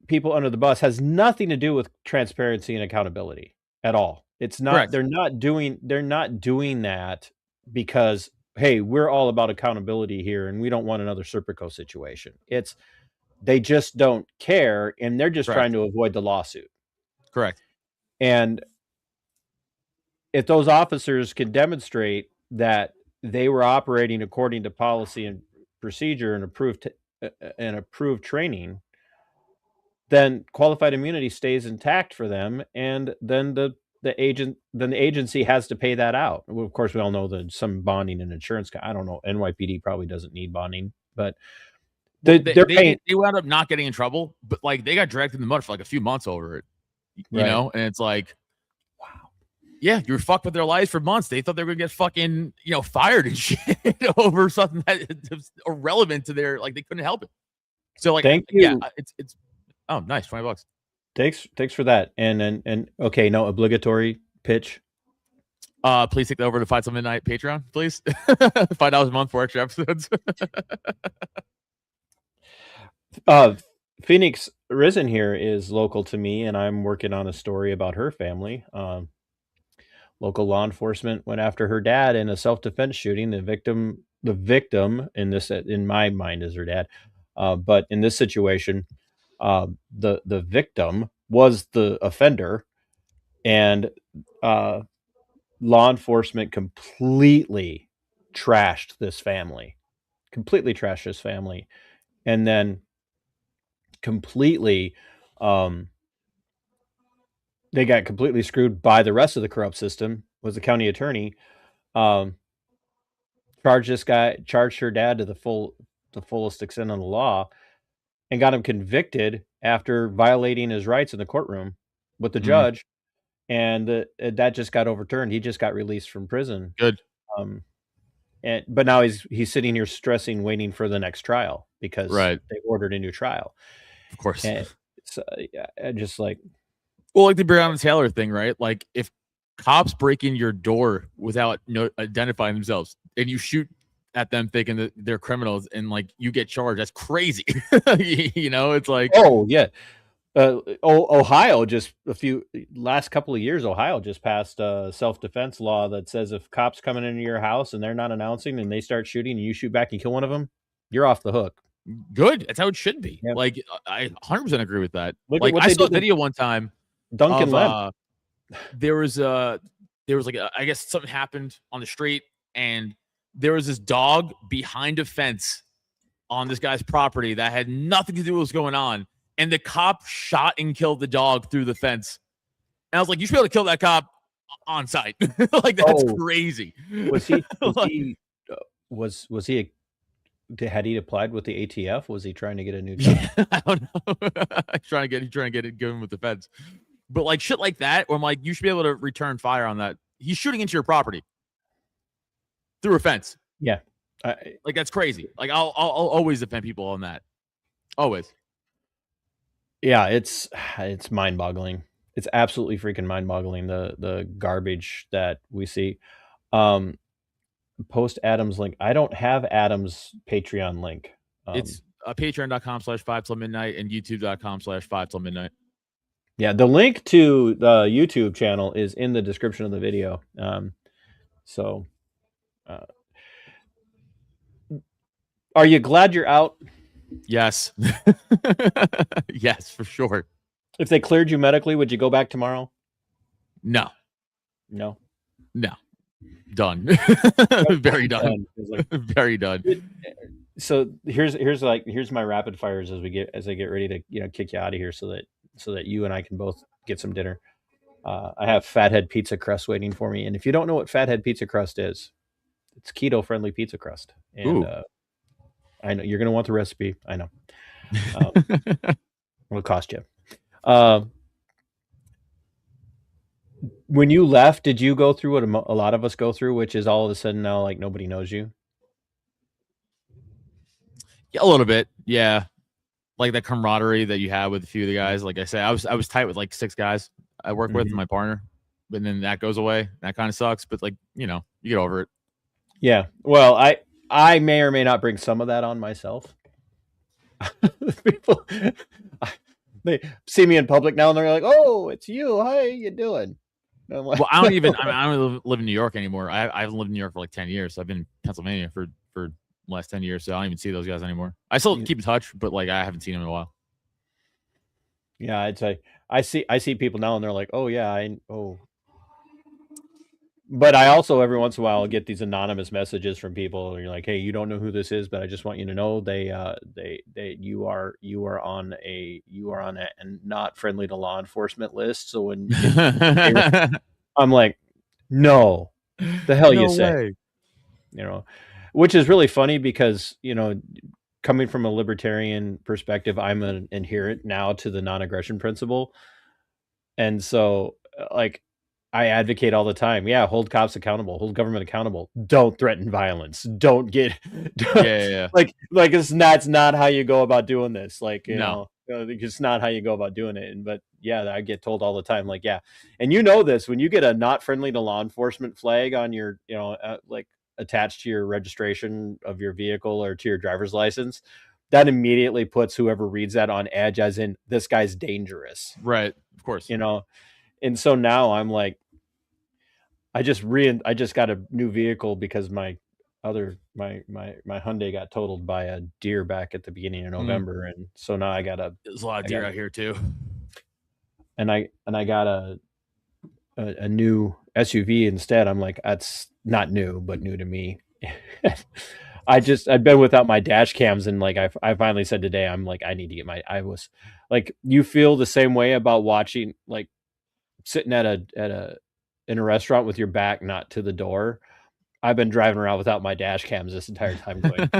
people under the bus has nothing to do with transparency and accountability at all. It's not. Correct. They're not doing that because, hey, we're all about accountability here and we don't want another Serpico situation. They just don't care, and they're just trying to avoid the lawsuit. Correct. And if those officers can demonstrate that they were operating according to policy and procedure and approved training, then qualified immunity stays intact for them, and then the agency has to pay that out. Well, of course, we all know that some bonding and insurance. I don't know. NYPD probably doesn't need bonding, but they wound up not getting in trouble, but like they got dragged in the mud for like a few months over it, you know, and it's like. Yeah, you were fucked with their lives for months. They thought they were gonna get fucking, fired and shit over something that is irrelevant to their, like, they couldn't help it. So, like, thank you. Yeah, it's oh, nice, $20. Thanks for that. And okay, no obligatory pitch. Please take that over to Til Midnight Patreon, please. $5 a month for extra episodes. Phoenix Risen here is local to me, and I'm working on a story about her family. Local law enforcement went after her dad in a self-defense shooting. The victim in my mind is her dad. But in this situation, the victim was the offender, and law enforcement completely trashed this family, and then completely, they got completely screwed by the rest of the corrupt system. Was the county attorney charged her dad to the fullest extent of the law, and got him convicted after violating his rights in the courtroom with the judge, and that just got overturned. He just got released from prison. Good. But now he's sitting here stressing, waiting for the next trial because they ordered a new trial. Of course. And so, just like. Well, like the Breonna Taylor thing, right? Like, if cops break in your door without identifying themselves, and you shoot at them thinking that they're criminals, and like you get charged. That's crazy. It's like, oh yeah. Ohio just last couple of years, Ohio just passed a self-defense law that says if cops coming into your house and they're not announcing and they start shooting and you shoot back and kill one of them, you're off the hook. good. That's how it should be. Yep. Like I 100% agree with that. Look at Like what I they saw a did to video one time Duncan of Lem. there was like I guess something happened on the street, and there was this dog behind a fence on this guy's property that had nothing to do with what's going on, and the cop shot and killed the dog through the fence. And I was like, you should be able to kill that cop on site. Like that's crazy. Was he? Was he? Had he applied with the ATF? Was he trying to get a new job? I don't know. trying to get it given with the feds. But like shit like that, where I'm like, you should be able to return fire on that. He's shooting into your property through a fence. Yeah. Like that's crazy. Like I'll always defend people on that. Always. Yeah, it's mind-boggling. It's absolutely freaking mind-boggling, the garbage that we see. Post Adam's link. I don't have Adam's Patreon link. It's patreon.com/5 till midnight and youtube.com/5 till midnight. Yeah, the link to the YouTube channel is in the description of the video. Are you glad you're out? Yes. Yes, for sure. If they cleared you medically, would you go back tomorrow? No. Done. Very done. Very done. So here's my rapid fires as I get ready to kick you out of here so that you and I can both get some dinner. I have Fathead Pizza Crust waiting for me, and if you don't know what Fathead Pizza Crust is, it's keto friendly pizza crust. And I know you're gonna want the recipe. I know. It'll cost you. When you left, did you go through what a lot of us go through, which is all of a sudden now like nobody knows you? Yeah, a little bit. Yeah. Like the camaraderie that you have with a few of the guys. Like I said, I was tight with like 6 guys I work with, my partner, but then that goes away. That kind of sucks, but like, you get over it. Yeah. Well, I may or may not bring some of that on myself. People, they see me in public now and they're like, "Oh, it's you. How you doing?" And I'm like, well, I don't live in New York anymore. I haven't lived in New York for like 10 years. So I've been in Pennsylvania for the last 10 years. So I don't even see those guys anymore. I still keep in touch, but like I haven't seen them in a while. Yeah, I'd say I see people now and they're like, "Oh yeah, But I also every once in a while get these anonymous messages from people, and you're like, "Hey, you don't know who this is, but I just want you to know you are on a not friendly to law enforcement list." So when I'm like, "No, the hell you say?" Which is really funny because coming from a libertarian perspective, I'm an adherent now to the non-aggression principle, and so like. I advocate all the time. Yeah, hold cops accountable, hold government accountable. Don't threaten violence. Don't yeah. Like that's not how you go about doing this. Like, it's not how you go about doing it. But yeah, I get told all the time, like, yeah. And this, when you get a not friendly to law enforcement flag on your, like attached to your registration of your vehicle or to your driver's license, that immediately puts whoever reads that on edge, as in this guy's dangerous. Right. Of course. And so now I'm like, I just got a new vehicle because my Hyundai got totaled by a deer back at the beginning of November, and so now there's a lot of deer out here too. And I got a new SUV instead. I'm like, that's not new, but new to me. I've been without my dash cams, and like I finally said today, I'm like, I need to get I was like, you feel the same way about watching, like sitting in a restaurant with your back not to the door. I've been driving around without my dash cams this entire time going,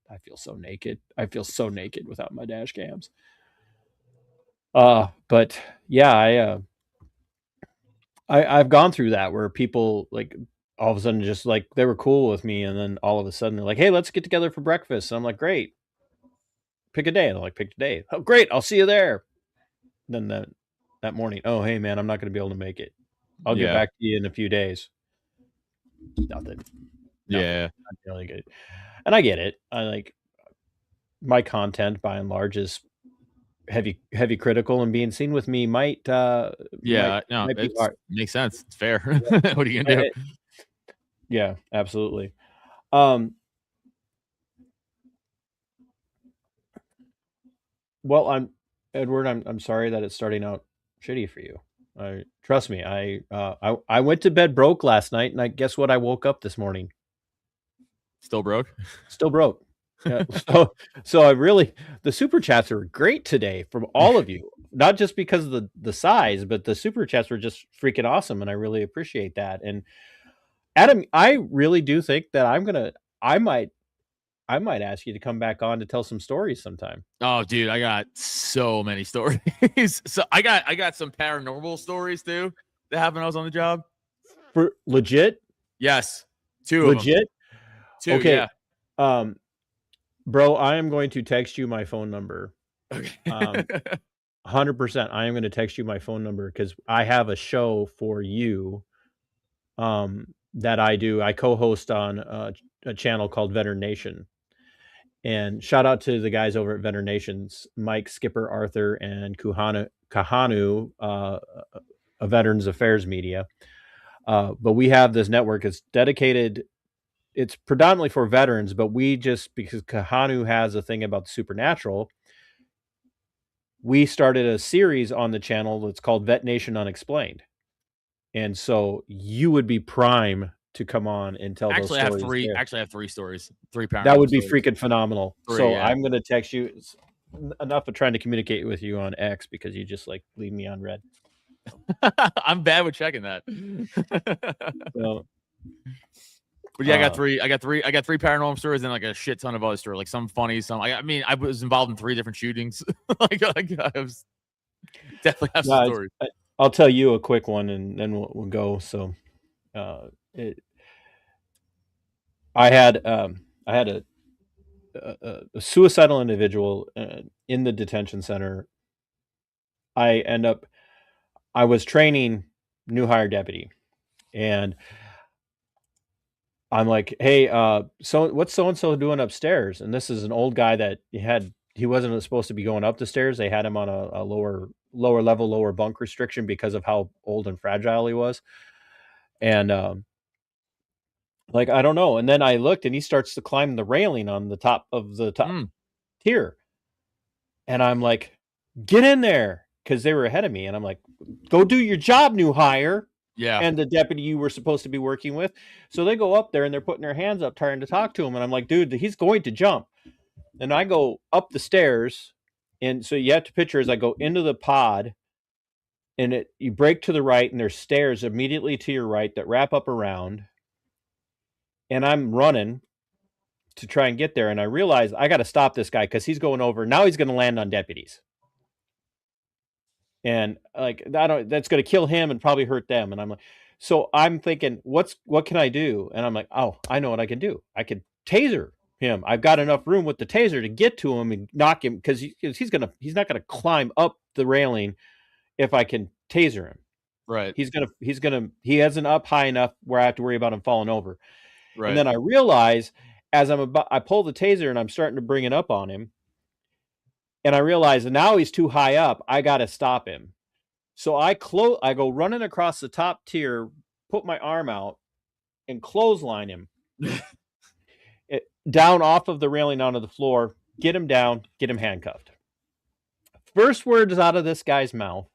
I feel so naked. I feel so naked without my dash cams. But yeah, I've gone through that where people like all of a sudden just like they were cool with me, and then all of a sudden they're like, "Hey, let's get together for breakfast." And I'm like, "Great. Pick a day." And they're like, "Pick a day." "Oh, great. I'll see you there." Then that morning, "Oh, hey man, I'm not going to be able to make it." I'll get Yeah. back to you in a few days. Nothing. Yeah. Not really good. And I get it. I like my content by and large is heavy critical, and being seen with me might Yeah. No, might be it hard. makes sense. It's fair. What are you gonna do? Yeah, absolutely. Well, I'm sorry that it's starting out shitty for you. Trust me. I went to bed broke last night, and I guess what? I woke up this morning Still broke? still broke. Yeah. So I really, the super chats are great today from all of you. Not just because of the size, but the super chats were just freaking awesome, and I really appreciate that. And Adam, I really do think that I might ask you to come back on to tell some stories sometime. Oh, dude, I got so many stories. So I got some paranormal stories too that happened when I was on the job. For legit? Yes, 2 of them. Legit? 2, Okay. yeah. Bro, I am going to text you my phone number. Okay. 100%. I am going to text you my phone number because I have a show for you that I do. I co-host on a channel called Veteran Nation. And shout out to the guys over at Veteran Nations, Mike, Skipper, Arthur, and Kahanu, a Veterans Affairs Media. But we have this network. It's dedicated. It's predominantly for veterans, but because Kahanu has a thing about the supernatural, we started a series on the channel that's called Vet Nation Unexplained. And so you would be prime to come on and tell those stories. I have 3 stories. 3 paranormal That would be stories. freaking phenomenal. 3, so yeah. I'm going to text you. It's enough of trying to communicate with you on X because you just like leave me on red. I'm bad with checking that. So, But yeah, I got 3 paranormal stories and like a shit ton of other stories, like some funny, some I mean, I was involved in 3 different shootings. like I was definitely have some stories. I'll tell you a quick one and then we'll go. So I had a suicidal individual in the detention center. I was training new hire deputy, and I'm like, hey, so what's so-and-so doing upstairs? And this is an old guy that he wasn't supposed to be going up the stairs. They had him on a lower level, lower bunk restriction because of how old and fragile he was. And like, I don't know. And then I looked and he starts to climb the railing on the top of the top tier. And I'm like, get in there. Because they were ahead of me. And I'm like, go do your job, new hire. Yeah. And the deputy you were supposed to be working with. So they go up there and they're putting their hands up, trying to talk to him. And I'm like, dude, he's going to jump. And I go up the stairs. And so you have to picture as I go into the pod and you break to the right and there's stairs immediately to your right that wrap up around. And I'm running to try and get there. And I realize I got to stop this guy because he's going over. Now he's going to land on deputies. And like, that's going to kill him and probably hurt them. And I'm like, so I'm thinking, what can I do? And I'm like, oh, I know what I can do. I could taser him. I've got enough room with the taser to get to him and knock him because he's not going to climb up the railing if I can taser him. Right. He hasn't up high enough where I have to worry about him falling over. Right. And then I realize as I pull the taser and I'm starting to bring it up on him. And I realize now he's too high up. I got to stop him. So I go running across the top tier, put my arm out and clothesline him down off of the railing onto the floor, get him down, get him handcuffed. First words out of this guy's mouth.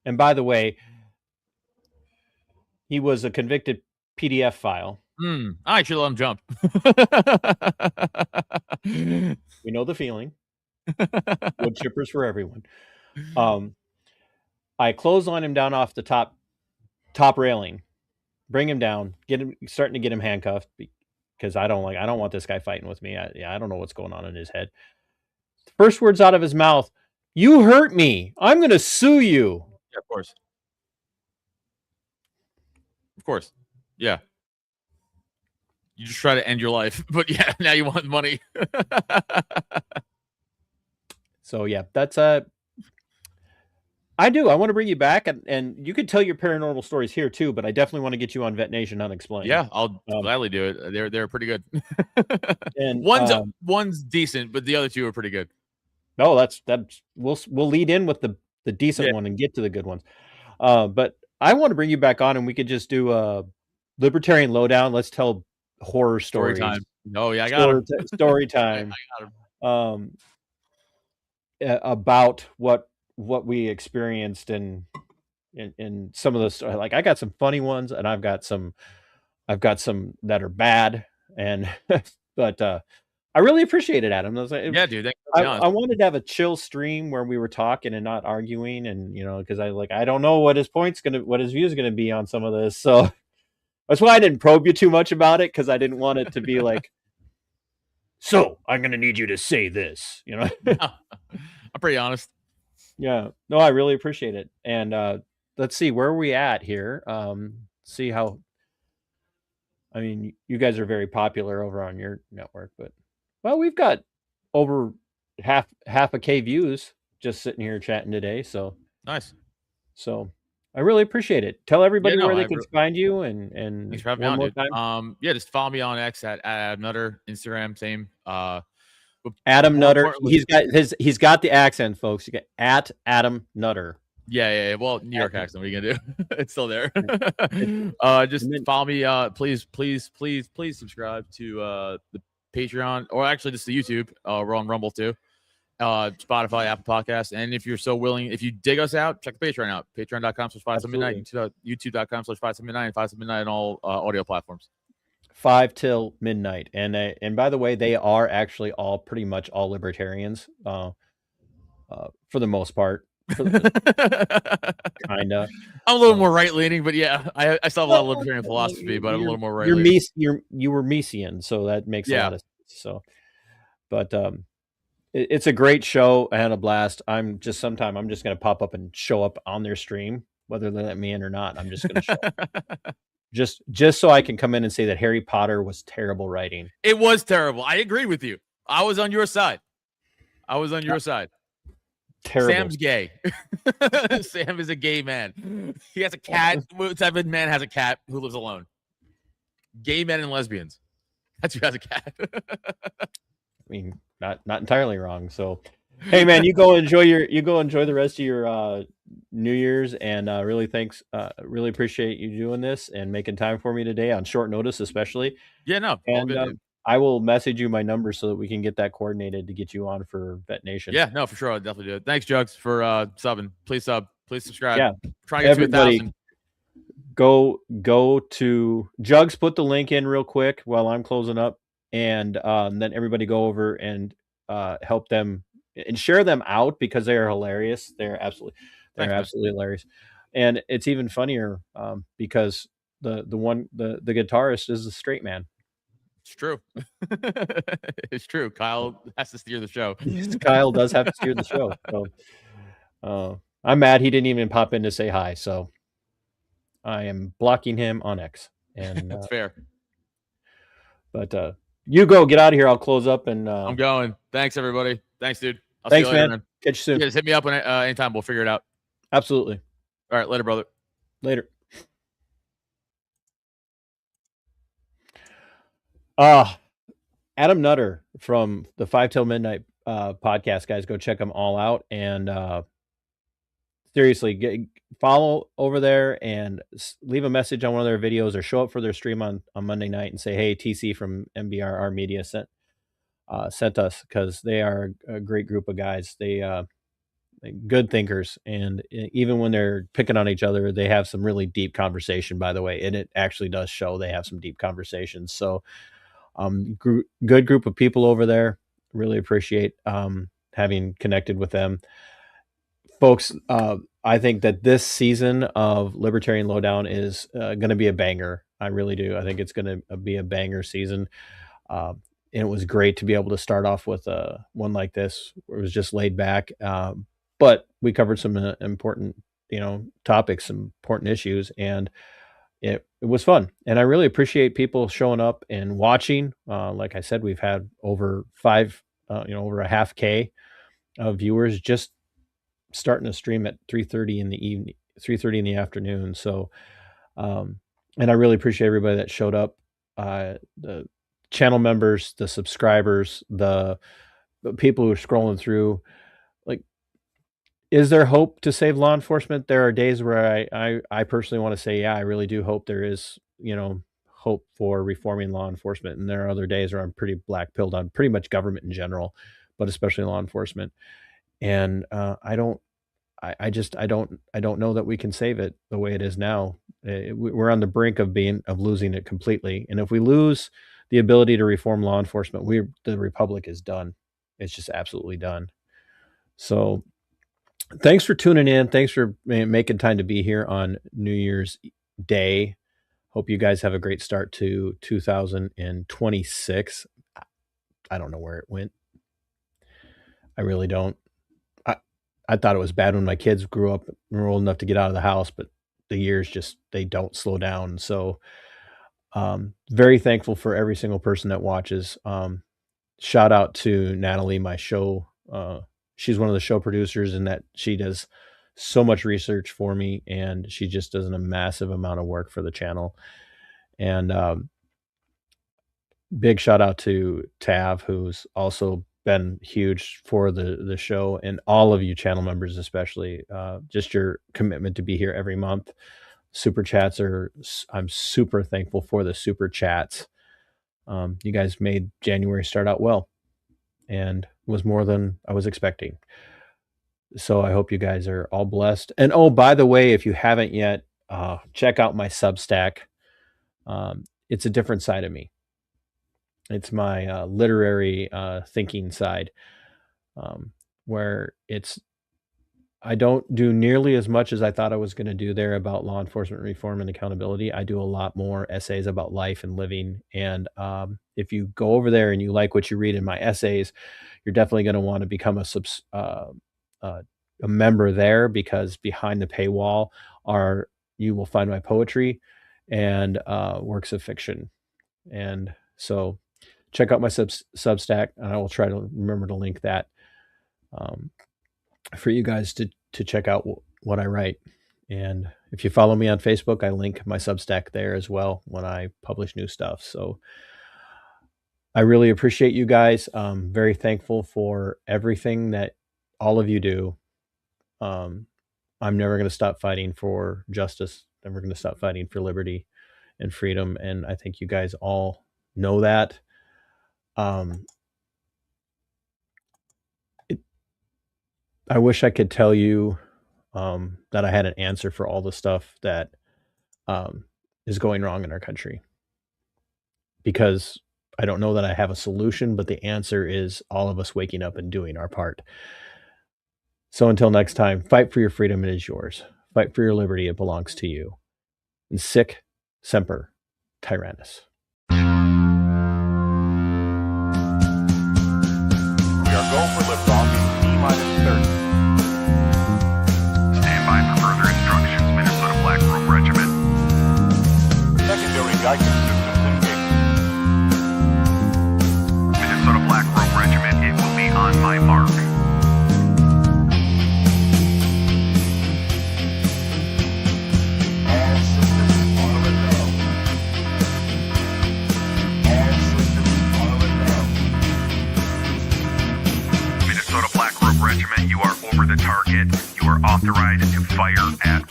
And by the way, he was a convicted PDF file. I should let him jump. We know the feeling. Wood chippers for everyone. I clothesline him down off the top railing, bring him down, starting to get him handcuffed because I don't want this guy fighting with me. I don't know what's going on in his head. First words out of his mouth, "You hurt me. I'm going to sue you." Yeah, of course. Of course. Yeah. You just try to end your life, but yeah, now you want money. So yeah, that's I do. I want to bring you back, and you could tell your paranormal stories here too. But I definitely want to get you on Vet Nation Unexplained. Yeah, I'll gladly do it. They're pretty good. And one's decent, but the other two are pretty good. No, that's we'll lead in with the decent one and get to the good ones. But I want to bring you back on, and we could just do a Libertarian Lowdown. Let's tell horror stories. Story time. Oh yeah, I got him. Story time. I got him. About what we experienced and some of those. Like I got some funny ones, and I've got some that are bad, and but I really appreciate it, Adam. I was like, yeah, dude. I wanted to have a chill stream where we were talking and not arguing, and because I don't know what his view is gonna be on some of this, so that's why I didn't probe you too much about it, because I didn't want it to be like, so I'm gonna need you to say this, No, I'm pretty honest. Yeah, no, I really appreciate it, and let's see where are we at here. See how. I mean, you guys are very popular over on your network, but well, we've got over half a K views just sitting here chatting today. So nice. So I really appreciate it. Tell everybody where they can find you and thanks for having me on, dude. Time. Yeah, just follow me on X at Adam Nutter, Instagram, same. Adam Nutter. He's got the accent, folks. You got at Adam Nutter. Yeah. Well, New York accent. What are you gonna do? It's still there. Just follow me. Please subscribe to the Patreon, or actually just the YouTube. We're on Rumble too. Spotify, Apple Podcasts, and if you're so willing, if you dig us out, check the Patreon out. Patreon.com/5midnight, YouTube.com/5midnight, and 5midnight on all audio platforms. 5 till midnight, and by the way, they are actually all pretty much all libertarians, for the most part. Kinda. I'm a little more right leaning, but yeah, I still have a lot of libertarian philosophy, but I'm a little more right leaning. You were Miesian, so that makes a lot of sense. So, but it's a great show. I had a blast. I'm just going to pop up and show up on their stream, whether they let me in or not. I'm just going to show up. Just so I can come in and say that Harry Potter was terrible writing. It was terrible. I agree with you. I was on your side. Terrible. Sam's gay. Sam is a gay man. He has a cat. What type of man has a cat who lives alone? Gay men and lesbians. That's who has a cat. I mean, not entirely wrong. So, hey man, you go enjoy the rest of your New Year's, and really appreciate you doing this and making time for me today on short notice, especially. Yeah, no. And I will message you my number so that we can get that coordinated to get you on for Vet Nation. Yeah, no, for sure. I'll definitely do it. Thanks, Jugs, for subbing. Please sub. Please subscribe. Yeah. Try to get to 1,000. Go to Jugs. Put the link in real quick while I'm closing up, and then everybody go over and help them and share them out, because they are hilarious. They're absolutely hilarious, and it's even funnier because the guitarist is a straight man. It's true. It's true. Kyle has to steer the show. Kyle does have to steer the show. So I'm mad he didn't even pop in to say hi. So I am blocking him on X. And that's fair. But you go, get out of here. I'll close up and I'm going. Thanks, everybody. Thanks, dude. Thanks, see you later, man. Catch you soon. Yeah, just hit me up anytime. We'll figure it out. Absolutely. All right, later, brother. Later. Adam Nutter from the 5 till midnight podcast, guys, go check them all out, and seriously, follow over there and leave a message on one of their videos, or show up for their stream on Monday night and say, hey, TC from mbrrmedia sent us, because they are a great group of guys. They're good thinkers, and even when they're picking on each other, they have some really deep conversation, by the way, and it actually does show they have some deep conversations. So good group of people over there. Really appreciate having connected with them, folks. I think that this season of Libertarian Lowdown is going to be a banger. I really do. I think it's going to be a banger season. And it was great to be able to start off with one like this, where it was just laid back. But we covered some important, topics, some important issues, and it was fun. And I really appreciate people showing up and watching. Like I said, we've had over over a half K of viewers just starting a stream at 3:30 in the evening, 3:30 in the afternoon. So, and I really appreciate everybody that showed up, the channel members, the subscribers, the people who are scrolling through. Like, is there hope to save law enforcement? There are days where I personally want to say, yeah, I really do hope there is, hope for reforming law enforcement. And there are other days where I'm pretty black-pilled on pretty much government in general, but especially law enforcement. And I don't know that we can save it the way it is now. We're on the brink of losing it completely. And if we lose the ability to reform law enforcement, the republic is done. It's just absolutely done. So thanks for tuning in. Thanks for making time to be here on New Year's Day. Hope you guys have a great start to 2026. I don't know where it went. I really don't. I thought it was bad when my kids grew up and were old enough to get out of the house, but the years they don't slow down. So very thankful for every single person that watches. Shout out to Natalie, my show. She's one of the show producers, and that she does so much research for me, and she just does a massive amount of work for the channel. And big shout out to Tav, who's also been huge for the show, and all of you channel members, especially just your commitment to be here every month. Super chats I'm super thankful for the super chats. You guys made January start out well, and was more than I was expecting. So I hope you guys are all blessed. And oh, by the way, if you haven't yet, check out my Substack. It's a different side of me. It's my literary thinking side, where I don't do nearly as much as I thought I was going to do there about law enforcement reform and accountability. I do a lot more essays about life and living. And if you go over there and you like what you read in my essays, you're definitely going to want to become a member there, because behind the paywall you will find my poetry and works of fiction. And so check out my Substack, and I will try to remember to link that for you guys to check out what I write. And if you follow me on Facebook, I link my Substack there as well when I publish new stuff. So I really appreciate you guys. Very thankful for everything that all of you do. I'm never going to stop fighting for justice. Never going to stop fighting for liberty and freedom. And I think you guys all know that. I wish I could tell you that I had an answer for all the stuff that is going wrong in our country, because I don't know that I have a solution, but the answer is all of us waking up and doing our part. So until next time, fight for your freedom, it is yours. Fight for your liberty, it belongs to you. And sic semper tyrannis. We are go for liftoff in T-minus 30. Stand by for further instructions, Minnesota Black Room Regiment. Secondary guidance systems engaged. Minnesota Black Room Regiment, it will be on my mark. Minnesota Black Room Regiment, you are over the target. You are authorized to fire at